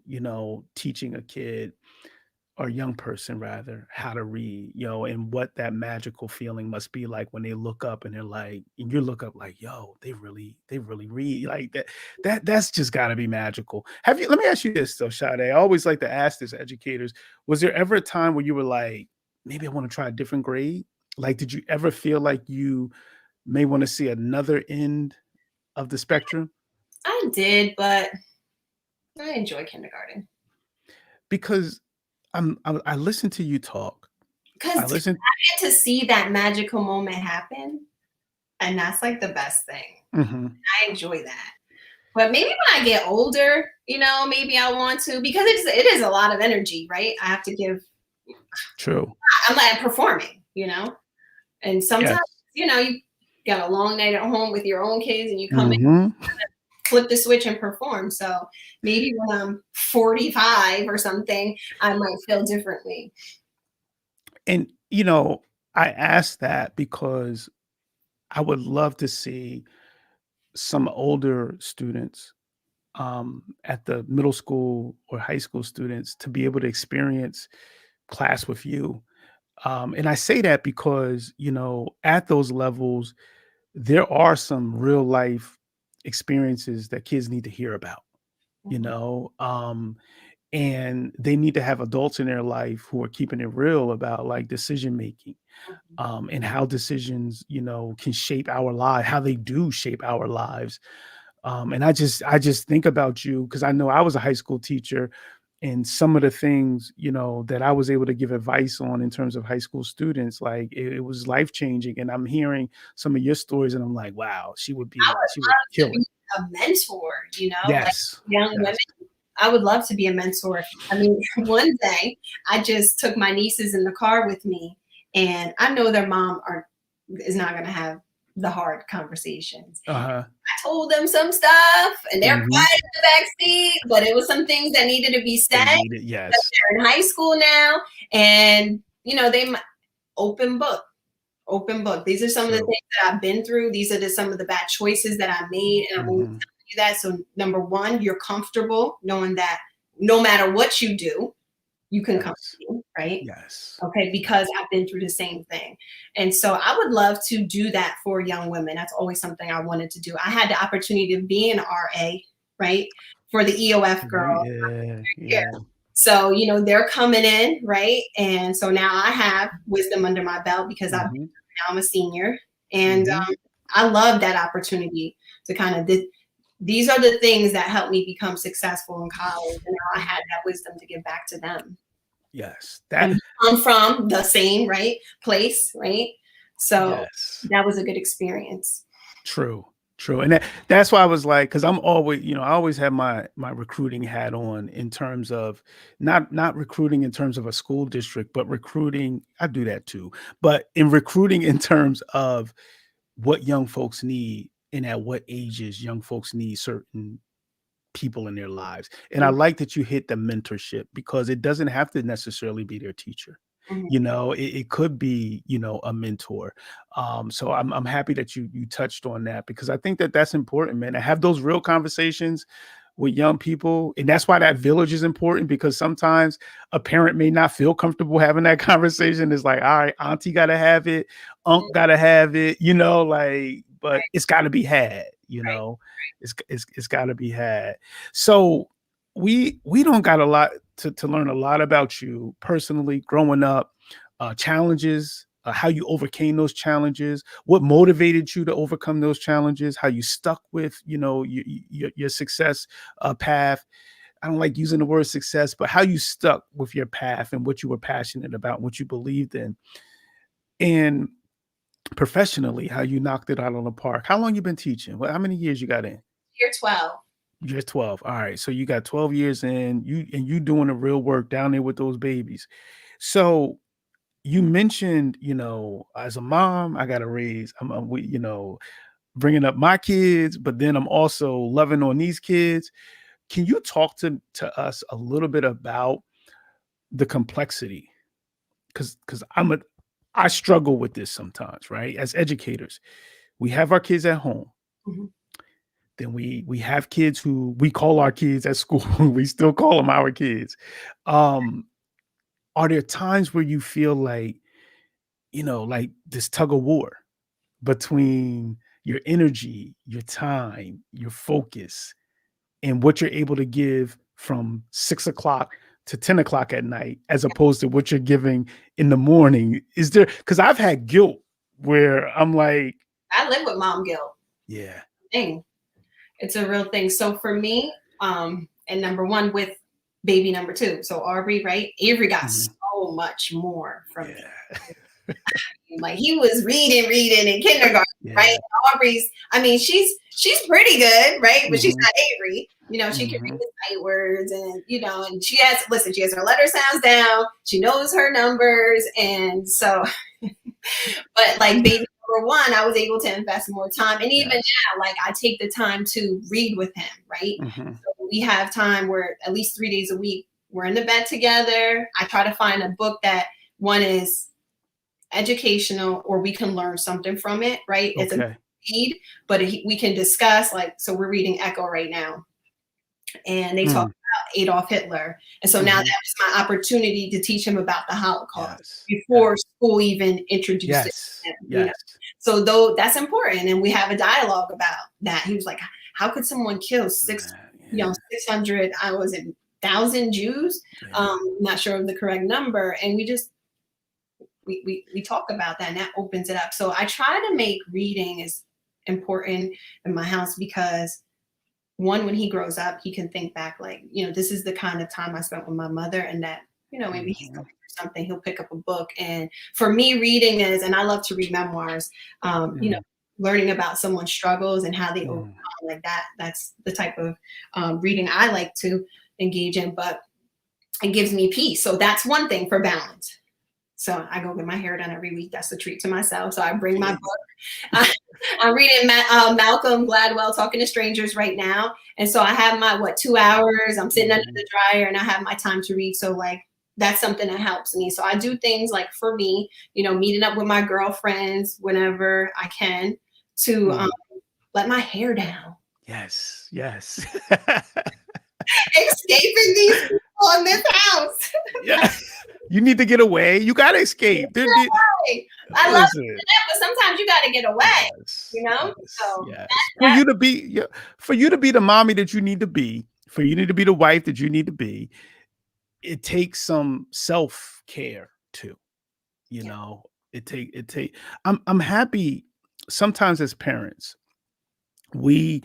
teaching a kid, or young person rather, how to read, and what that magical feeling must be like when they look up and they're like, and you look up like, they really read like that. That's just got to be magical. Let me ask you this though, Sade. I always like to ask this educators, was there ever a time where you were like, maybe I want to try a different grade? Like, did you ever feel like you may want to see another end of the spectrum? I did, but I enjoy kindergarten. Because I listen to you talk. Because I get to see that magical moment happen, and that's like the best thing. I enjoy that. But maybe when I get older, maybe I want to, because it is a lot of energy, right? I have to give. True. I'm like performing, and sometimes, you got a long night at home with your own kids, and you come in. Flip the switch and perform. So maybe when I'm 45 or something, I might feel differently. And, I asked that because I would love to see some older students at the middle school or high school students to be able to experience class with you. And I say that because, at those levels, there are some real life experiences that kids need to hear about, and they need to have adults in their life who are keeping it real about like decision making, and how decisions, can shape our lives, how they do shape our lives. And I just think about you because I know I was a high school teacher, and some of the things, that I was able to give advice on in terms of high school students, like it was life changing. And I'm hearing some of your stories, and I'm like, wow, she would kill it. A mentor, Yes. like young women. I would love to be a mentor. I mean, one day I just took my nieces in the car with me, and I know their mom is not going to have the hard conversations. I told them some stuff, and they're quiet in the back seat, but it was some things that needed to be said. Yes. They're in high school now, and they open book. These are some of the things that I've been through. These are some of the bad choices that I made, and I'm always telling you that. So number one, you're comfortable knowing that no matter what you do, you can come to me, right? Yes. Okay, because I've been through the same thing. And so I would love to do that for young women. That's always something I wanted to do. I had the opportunity to be an RA, right, for the EOF girls. Yeah. So, they're coming in, right? And so now I have wisdom under my belt because now I'm a senior. And I love that opportunity to kind of, these are the things that helped me become successful in college. And now I had that wisdom to give back to them. Yes. And I'm from the same, place, right? So that was a good experience. True. And that's why I was like, because I'm always, I always have my recruiting hat on in terms of not recruiting in terms of a school district, but recruiting, I do that too, but in recruiting in terms of what young folks need and at what ages young folks need certain people in their lives. And I like that you hit the mentorship, because it doesn't have to necessarily be their teacher. It could be, a mentor. So I'm happy that you touched on that, because I think that that's important, man, to have those real conversations with young people. And that's why that village is important, because sometimes a parent may not feel comfortable having that conversation. It's like, all right, auntie got to have it. Unc got to have it, but it's got to be had, you Right. know, it's got to be had. So we don't got a lot to learn a lot about you personally growing up, challenges, how you overcame those challenges, what motivated you to overcome those challenges, how you stuck with, you know, your success path. I don't like using the word success, but how you stuck with your path and what you were passionate about, what you believed in. And professionally, how you knocked it out on the park. How long you been teaching? How many years you got in? Year 12. You're 12. All right. So you got 12 years in, you doing the real work down there with those babies. So you mentioned, you know, as a mom, I got to raise, you know, bringing up my kids, but then I'm also loving on these kids. Can you talk to us a little bit about the complexity? Because I struggle with this sometimes, right? As educators, we have our kids at home. Mm-hmm. Then we have kids who we call our kids at school. We still call them our kids. Are there times where you feel like, you know, like this tug of war between your energy, your time, your focus, and what you're able to give from 6 o'clock to 10 o'clock at night, as opposed to what you're giving in the morning? Is there, because I've had guilt where I'm like, I live with mom guilt. yeah, Thing. It's a real thing. So for me, and number one with baby number 2. So Aubrey, right? Avery got so much more from me. Like he was reading in kindergarten, right? Aubrey's, I mean, she's pretty good, right? But she's not Avery. You know, she can read the sight words, and you know, and she has her letter sounds down. She knows her numbers, and so. But like baby number 1, I was able to invest more time, and even now, like I take the time to read with him, right? So we have time where at least 3 days a week we're in the bed together. I try to find a book that one is educational or we can learn something from it, right? It's a read, but we can discuss, like, so we're reading Echo right now, and they talk about Adolf Hitler, and so now that was my opportunity to teach him about the Holocaust before school even introduced it. You know? So though that's important, and we have a dialogue about that. He was like, how could someone kill 600, I was in 1,000 Jews? Not sure of the correct number, and we just we talk about that, and that opens it up. So I try to make reading as important in my house, because one, when he grows up, he can think back, like, you know, this is the kind of time I spent with my mother, and that, you know, maybe he's going through something, he'll pick up a book. And for me, reading is, and I love to read memoirs, you know, learning about someone's struggles and how they overcome, like that. That's the type of reading I like to engage in, but it gives me peace. So that's one thing for balance. So I go get my hair done every week. That's a treat to myself. So I bring my book. I'm reading Malcolm Gladwell, Talking to Strangers right now. And so I have my, 2 hours. I'm sitting under the dryer and I have my time to read. So like, that's something that helps me. So I do things like, for me, you know, meeting up with my girlfriends whenever I can to let my hair down. Yes. Escaping these people in this house. You need to get away. You got to escape. I love it, but sometimes you got to get away, you know? So for you to be the mommy that you need to be, for you need to be the wife that you need to be, it takes some self-care too. You know, I'm happy sometimes as parents, we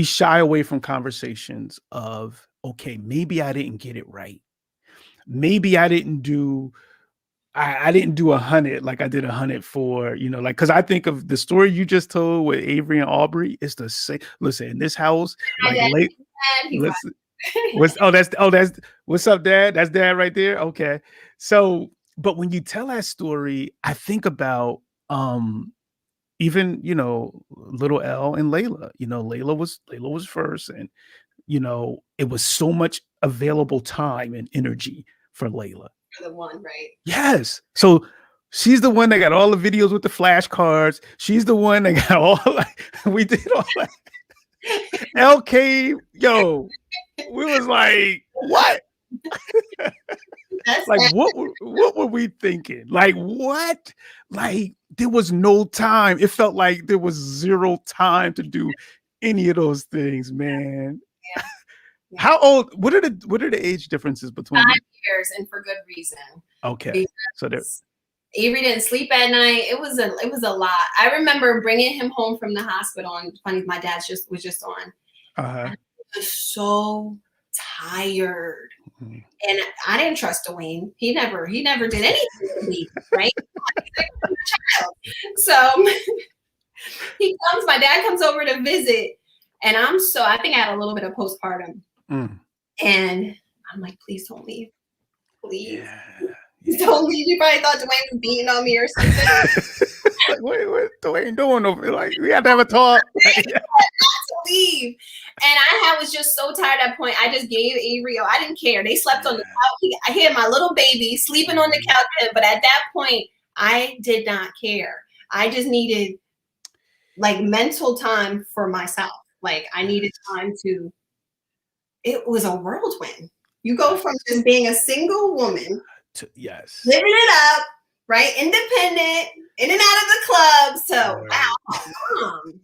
shy away from conversations of, okay, maybe I didn't get it right. Maybe I didn't do 100 like I did 100 for, you know, like, because I think of the story you just told with Avery and Aubrey. It's the same. Listen, in this house, like what's up, Dad? That's Dad right there. Okay. So, but when you tell that story, I think about even, you know, little L and Layla. You know, Layla was first, and you know, it was so much available time and energy for Layla. For the one, right? Yes. So she's the one that got all the videos with the flashcards. She's the one that got all, we did all that. L came, yo, we was like, what? That's Like, what were we thinking? Like, what? Like, there was no time. It felt like there was zero time to do any of those things, man. yeah, yeah. How old? What are the age differences between 5 years, and for good reason. Okay, so there. Avery didn't sleep at night. It was a lot. I remember bringing him home from the hospital, and funny, my dad was just on. Uh-huh. I was so tired, Mhm. and I didn't trust Dwayne. He never did anything to me, right? So my dad comes over to visit, and I think I had a little bit of postpartum, and I'm like, please don't leave, please. Yeah. Please don't leave. You probably thought Dwayne was beating on me or something. Like, what Dwayne doing over? Like, we had to have a talk. To leave. And I was just so tired at that point. I just gave Avery, I didn't care. They slept on the couch. I had my little baby sleeping on the couch. But at that point, I did not care. I just needed like mental time for myself. Like I needed time it was a whirlwind. You go from just being a single woman Yes. living it up, right? Independent, in and out of the club. So, wow, mom.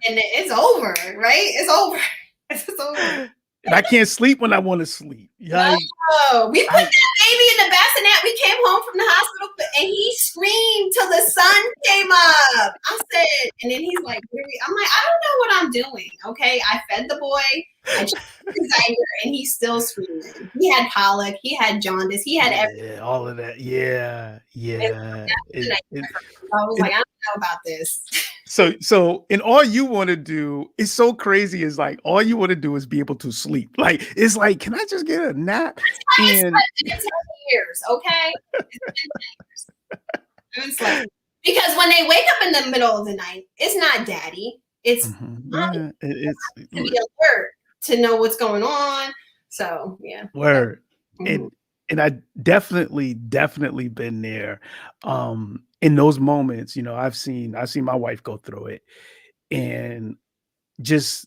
And it's over, right? It's over. It's over. And I can't sleep when I want to sleep. No, we put that baby in the bassinet. We came home from the hospital and he screamed till the sun came up. I said, and then he's like, I'm like, I don't know what I'm doing. Okay. I fed the boy. I checked his anger and he's still screaming. He had colic. He had jaundice. He had everything. Yeah, all of that. Yeah. Yeah. I was like, I don't know about this. So, and all you want to do is so crazy. Is like all you want to do is be able to sleep. Like it's like, can I just get a nap? It's been 10 years, okay? It's been 10 years. It's like, because when they wake up in the middle of the night, it's not daddy. It's mommy. It's to be alert to know what's going on. So yeah. Word. And I definitely been there. In those moments, you know, I've seen my wife go through it, and just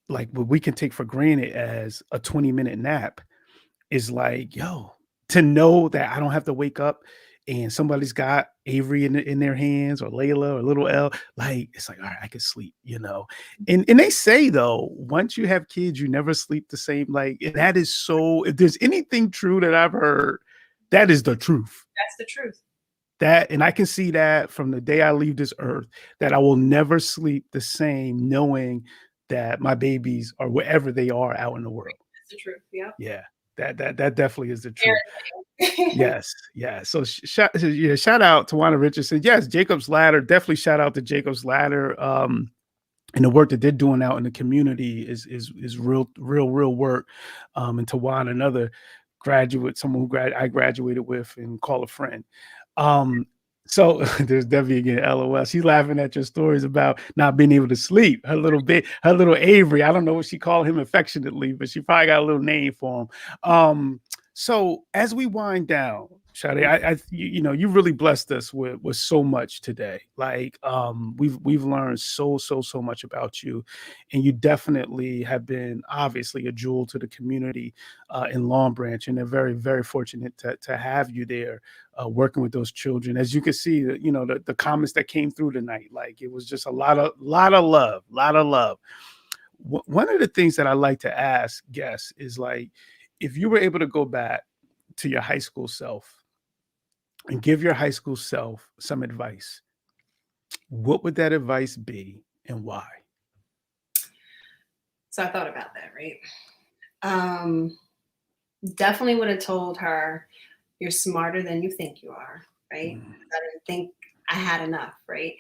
like what we can take for granted as a 20-minute nap is like, yo, to know that I don't have to wake up and somebody's got Avery in their hands, or Layla or little L, like it's like, all right, I can sleep, you know. And they say though, once you have kids, you never sleep the same. Like, and that is so, if there's anything true that I've heard, that is the truth. That's the truth. That, and I can see that from the day I leave this earth, that I will never sleep the same, knowing that my babies are wherever they are out in the world. That's the truth. Yeah. Yeah. That definitely is the truth. Yes. Yeah. So shout out to Tawana Richardson. Yes. Jacob's Ladder. Definitely shout out to Jacob's Ladder. And the work that they're doing out in the community is real work. And Tawana, another graduate, someone who I graduated with and call a friend. So there's Debbie again, LOL. She's laughing at your stories about not being able to sleep. Her little Avery. I don't know what she called him affectionately, but she probably got a little name for him. So as we wind down, Sade, you really blessed us with so much today. Like we've learned so much about you, and you definitely have been obviously a jewel to the community in Long Branch, and they're very, very fortunate to have you there working with those children. As you can see, the comments that came through tonight, like it was just a lot of love. One of the things that I like to ask guests is like, if you were able to go back to your high school self and give your high school self some advice, what would that advice be and why? So I thought about that, right? Definitely would have told her, you're smarter than you think you are, right? I didn't think I had enough, right?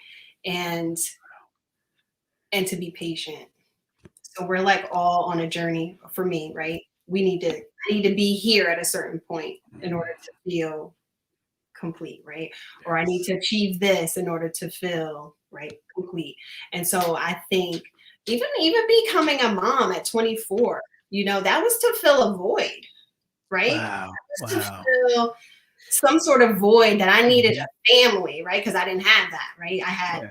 And to be patient. So we're like all on a journey for me, right? I need to be here at a certain point in order to feel complete, right? Or I need to achieve this in order to feel complete. And so I think even becoming a mom at 24, that was to fill a void, right? Wow. To fill some sort of void that I needed a family, right? Because I didn't have that, right? I had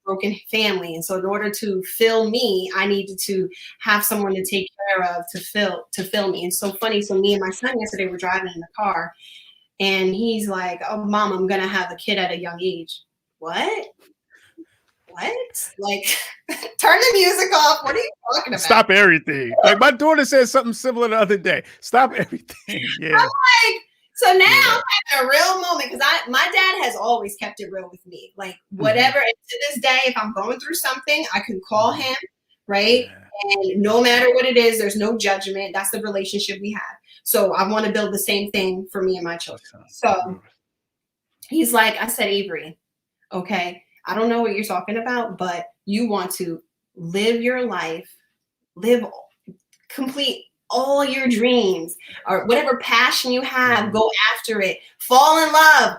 a broken family. And so in order to fill me, I needed to have someone to take care of to fill me. And so funny. So me and my son yesterday were driving in the car and he's like, oh, Mom, I'm going to have a kid at a young age. What? Like, turn the music off. What are you talking about? Stop everything. Like my daughter said something similar the other day. Stop everything. Yeah. I'm like, so now I'm having a real moment because my dad has always kept it real with me. Like whatever, and to this day, if I'm going through something, I can call him, right? Yeah. And no matter what it is, there's no judgment. That's the relationship we have. So I want to build the same thing for me and my children. So he's like, I said, Avery, okay, I don't know what you're talking about, but you want to live your life, complete all your dreams or whatever passion you have, go after it, fall in love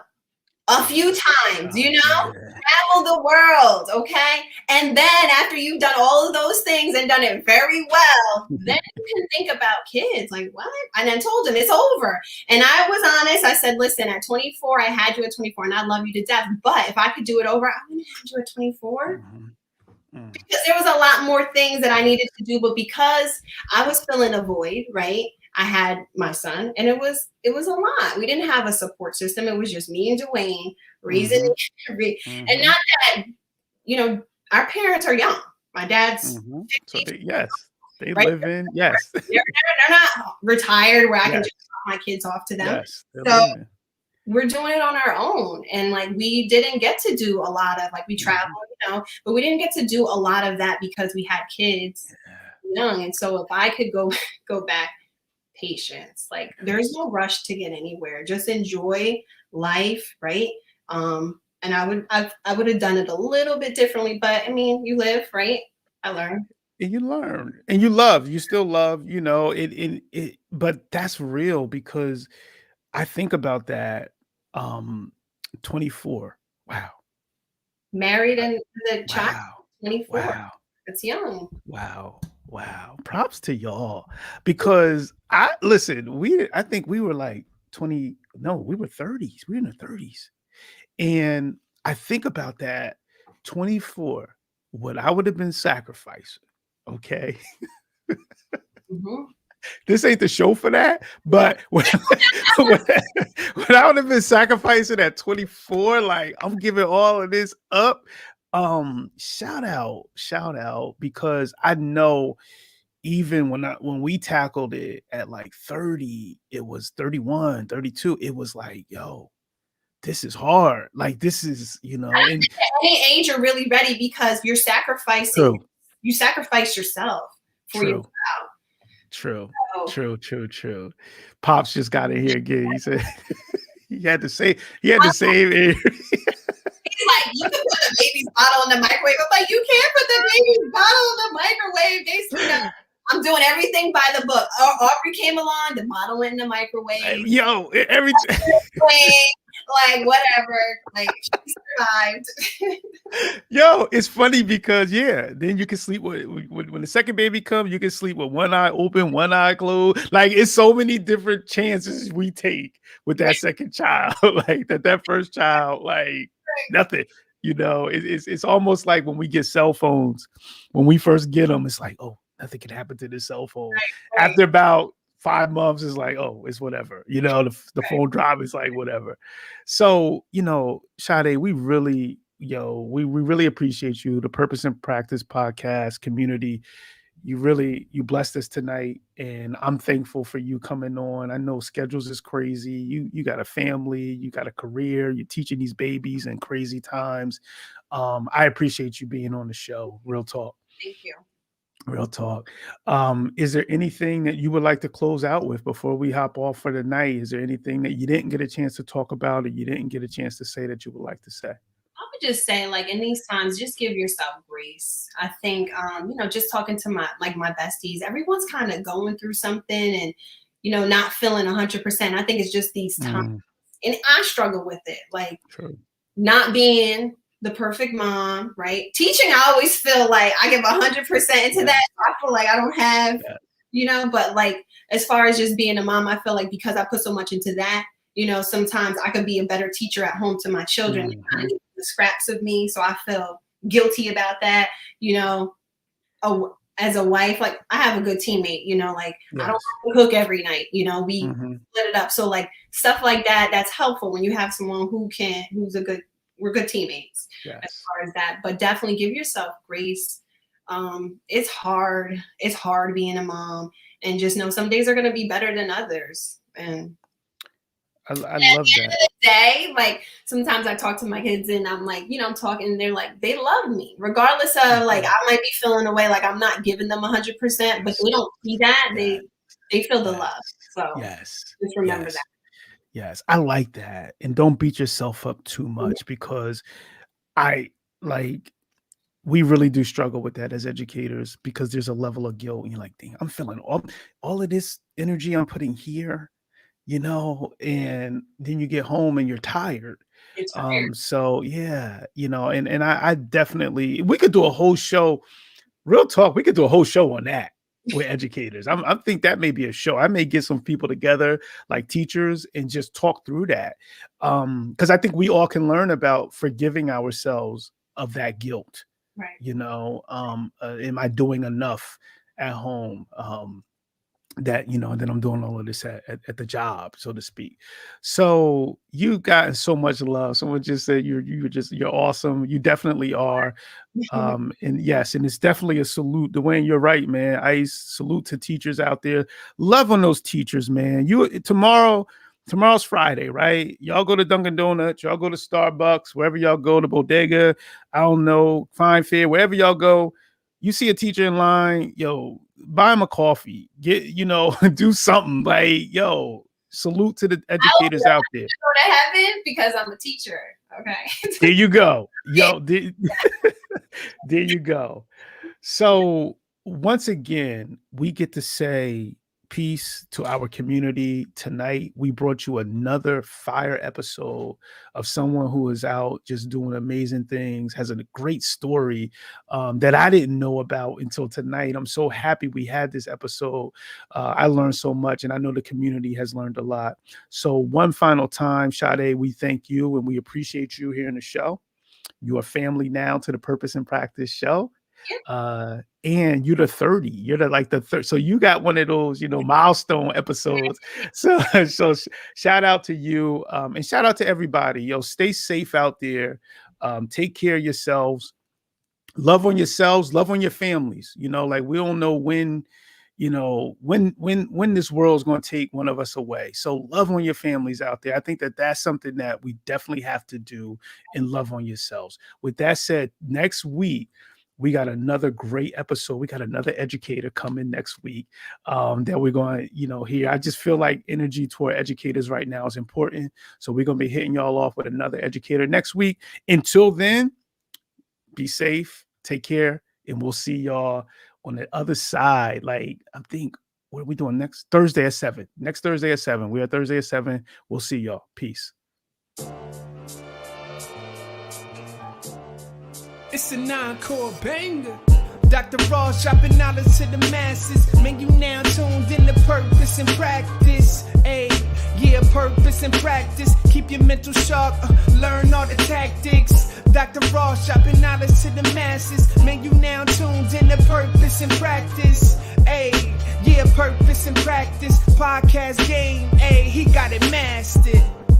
a few times, travel the world. Okay. And then after you've done all of those things and done it very well, then you can think about kids. Like what? And I told him it's over. And I was honest. I said, listen, at 24, I had you at 24 and I love you to death. But if I could do it over, I wouldn't have you at 24. Because there was a lot more things that I needed to do, but because I was filling a void, right? I had my son, and it was a lot. We didn't have a support system. It was just me and Dwayne raising, and not that our parents are young. My dad's 50, so they right? live in they're not retired where I can just drop my kids off to them. Yes, so we're doing it on our own, and like we didn't get to do a lot of we traveled, but we didn't get to do a lot of that because we had kids young. And so if I could go back, patience, like there's no rush to get anywhere. Just enjoy life, right? And I would have done it a little bit differently, but I mean, you live, right? I learned. And you learn, and you still love, it. But that's real because I think about that. 24. Wow. Married and the child. 24. Wow. It's young. Wow. Props to y'all because I think we were like 20. No, we were 30s. We were in the 30s. And I think about that 24, what I would have been sacrificing. Okay. This ain't the show for that, but when I would have been sacrificing at 24, like I'm giving all of this up. Shout out, because I know even when we tackled it at like 30, it was 31, 32. It was like, yo, this is hard. Like this is, and at any age you're really ready because you're sacrificing. You sacrifice yourself for your child. True. Pops just got in here again. He said he had to save it. He's like, you can put the baby's bottle in the microwave. I'm like, you can't put the baby's bottle in the microwave. I'm doing everything by the book. Aubrey came along, the bottle went in the microwave. Yo, every like whatever, like she survived. Yo, it's funny because then you can sleep when the second baby comes, you can sleep with one eye open, one eye closed. Like it's so many different chances we take with that second child. Like that first child, like nothing. It's almost like when we get cell phones, when we first get them, it's like, oh, nothing can happen to this cell phone. Right. After about 5 months, it's like, oh, it's whatever. The phone drop is like whatever. So, Sade, we really, we really appreciate you. The Purpose and Practice podcast community. You blessed us tonight, and I'm thankful for you coming on. I know schedules is crazy. You got a family, you got a career, you're teaching these babies in crazy times. I appreciate you being on the show. Real talk. Thank you. Real talk. Is there anything that you would like to close out with before we hop off for the night? Is there anything that you didn't get a chance to talk about or you didn't get a chance to say that you would like to say? I would just say, like, in these times, just give yourself grace. I think, just talking to my besties, everyone's kind of going through something and, not feeling 100%. I think it's just these times. And I struggle with it, like not being the perfect mom, right? Teaching, I always feel like I give 100% into that. I feel like I don't have, but like, as far as just being a mom, I feel like because I put so much into that, sometimes I could be a better teacher at home to my children and kind of get the scraps of me. So I feel guilty about that, you know. As a wife, like I have a good teammate, you know, like I don't have to cook every night, you know, we split it up. So like stuff like that, that's helpful when you have someone we're good teammates as far as that. But definitely give yourself grace. It's hard being a mom, and just know some days are going to be better than others. And I love that. At the end of the day, like sometimes I talk to my kids and I'm like, you know, I'm talking and they're like, they love me regardless of like, I might be feeling away, like I'm not giving them 100%, but they don't see that. They feel the love. So just remember that. Yes, I like that. And don't beat yourself up too much, because we really do struggle with that as educators, because there's a level of guilt and you're like, dang, I'm feeling all of this energy I'm putting here, you know, and then you get home and you're tired. So yeah, you know, and I definitely, we could do a whole show, real talk, we could do a whole show on that with educators. I think that may be a show. I may get some people together, like teachers, and just talk through that. Because I think we all can learn about forgiving ourselves of that guilt. Right. You know, am I doing enough at home? That, you know, and then I'm doing all of this at the job, so to speak. So you've gotten so much love. Someone just said you're awesome. You definitely are. And yes, and it's definitely a salute. Dwayne, you're right, man. I salute to teachers out there. Love on those teachers, man. Tomorrow's Friday, right? Y'all go to Dunkin' Donuts, y'all go to Starbucks, wherever y'all go, to Bodega, I don't know, Fine Fair, wherever y'all go. You see a teacher in line, yo, buy him a coffee, do something, like, yo, salute to the educators out there. Go to heaven because I'm a teacher. Okay. There you go. Yo, there you go. So once again, we get to say peace to our community tonight. We brought you another fire episode of someone who is out just doing amazing things, has a great story that I didn't know about until tonight. I'm so happy we had this episode. I learned so much, and I know the community has learned a lot. So one final time, Sade, we thank you and we appreciate you here in the show. You are family now to the Purpose in Practice show. And you're the 30. You're the third. So you got one of those, milestone episodes. So shout out to you, and shout out to everybody. Yo, stay safe out there. Take care of yourselves. Love on yourselves. Love on your families. We don't know when this world's going to take one of us away. So love on your families out there. I think that's something that we definitely have to do, and love on yourselves. With that said, next week, we got another great episode. We got another educator coming next week that we're going to, hear. I just feel like energy toward educators right now is important. So we're going to be hitting y'all off with another educator next week. Until then, be safe, take care, and we'll see y'all on the other side. Like, I think, what are we doing next? Thursday at 7. Next Thursday at 7. We are Thursday at 7. We'll see y'all. Peace. It's a encore banger. Dr. Ross dropping knowledge to the masses. Man, you now tuned in to Purpose and Practice. Purpose and practice. Keep your mental sharp. Learn all the tactics. Dr. Ross dropping knowledge to the masses. Man, you now tuned in to Purpose and Practice. Purpose and Practice. Podcast game. He got it mastered.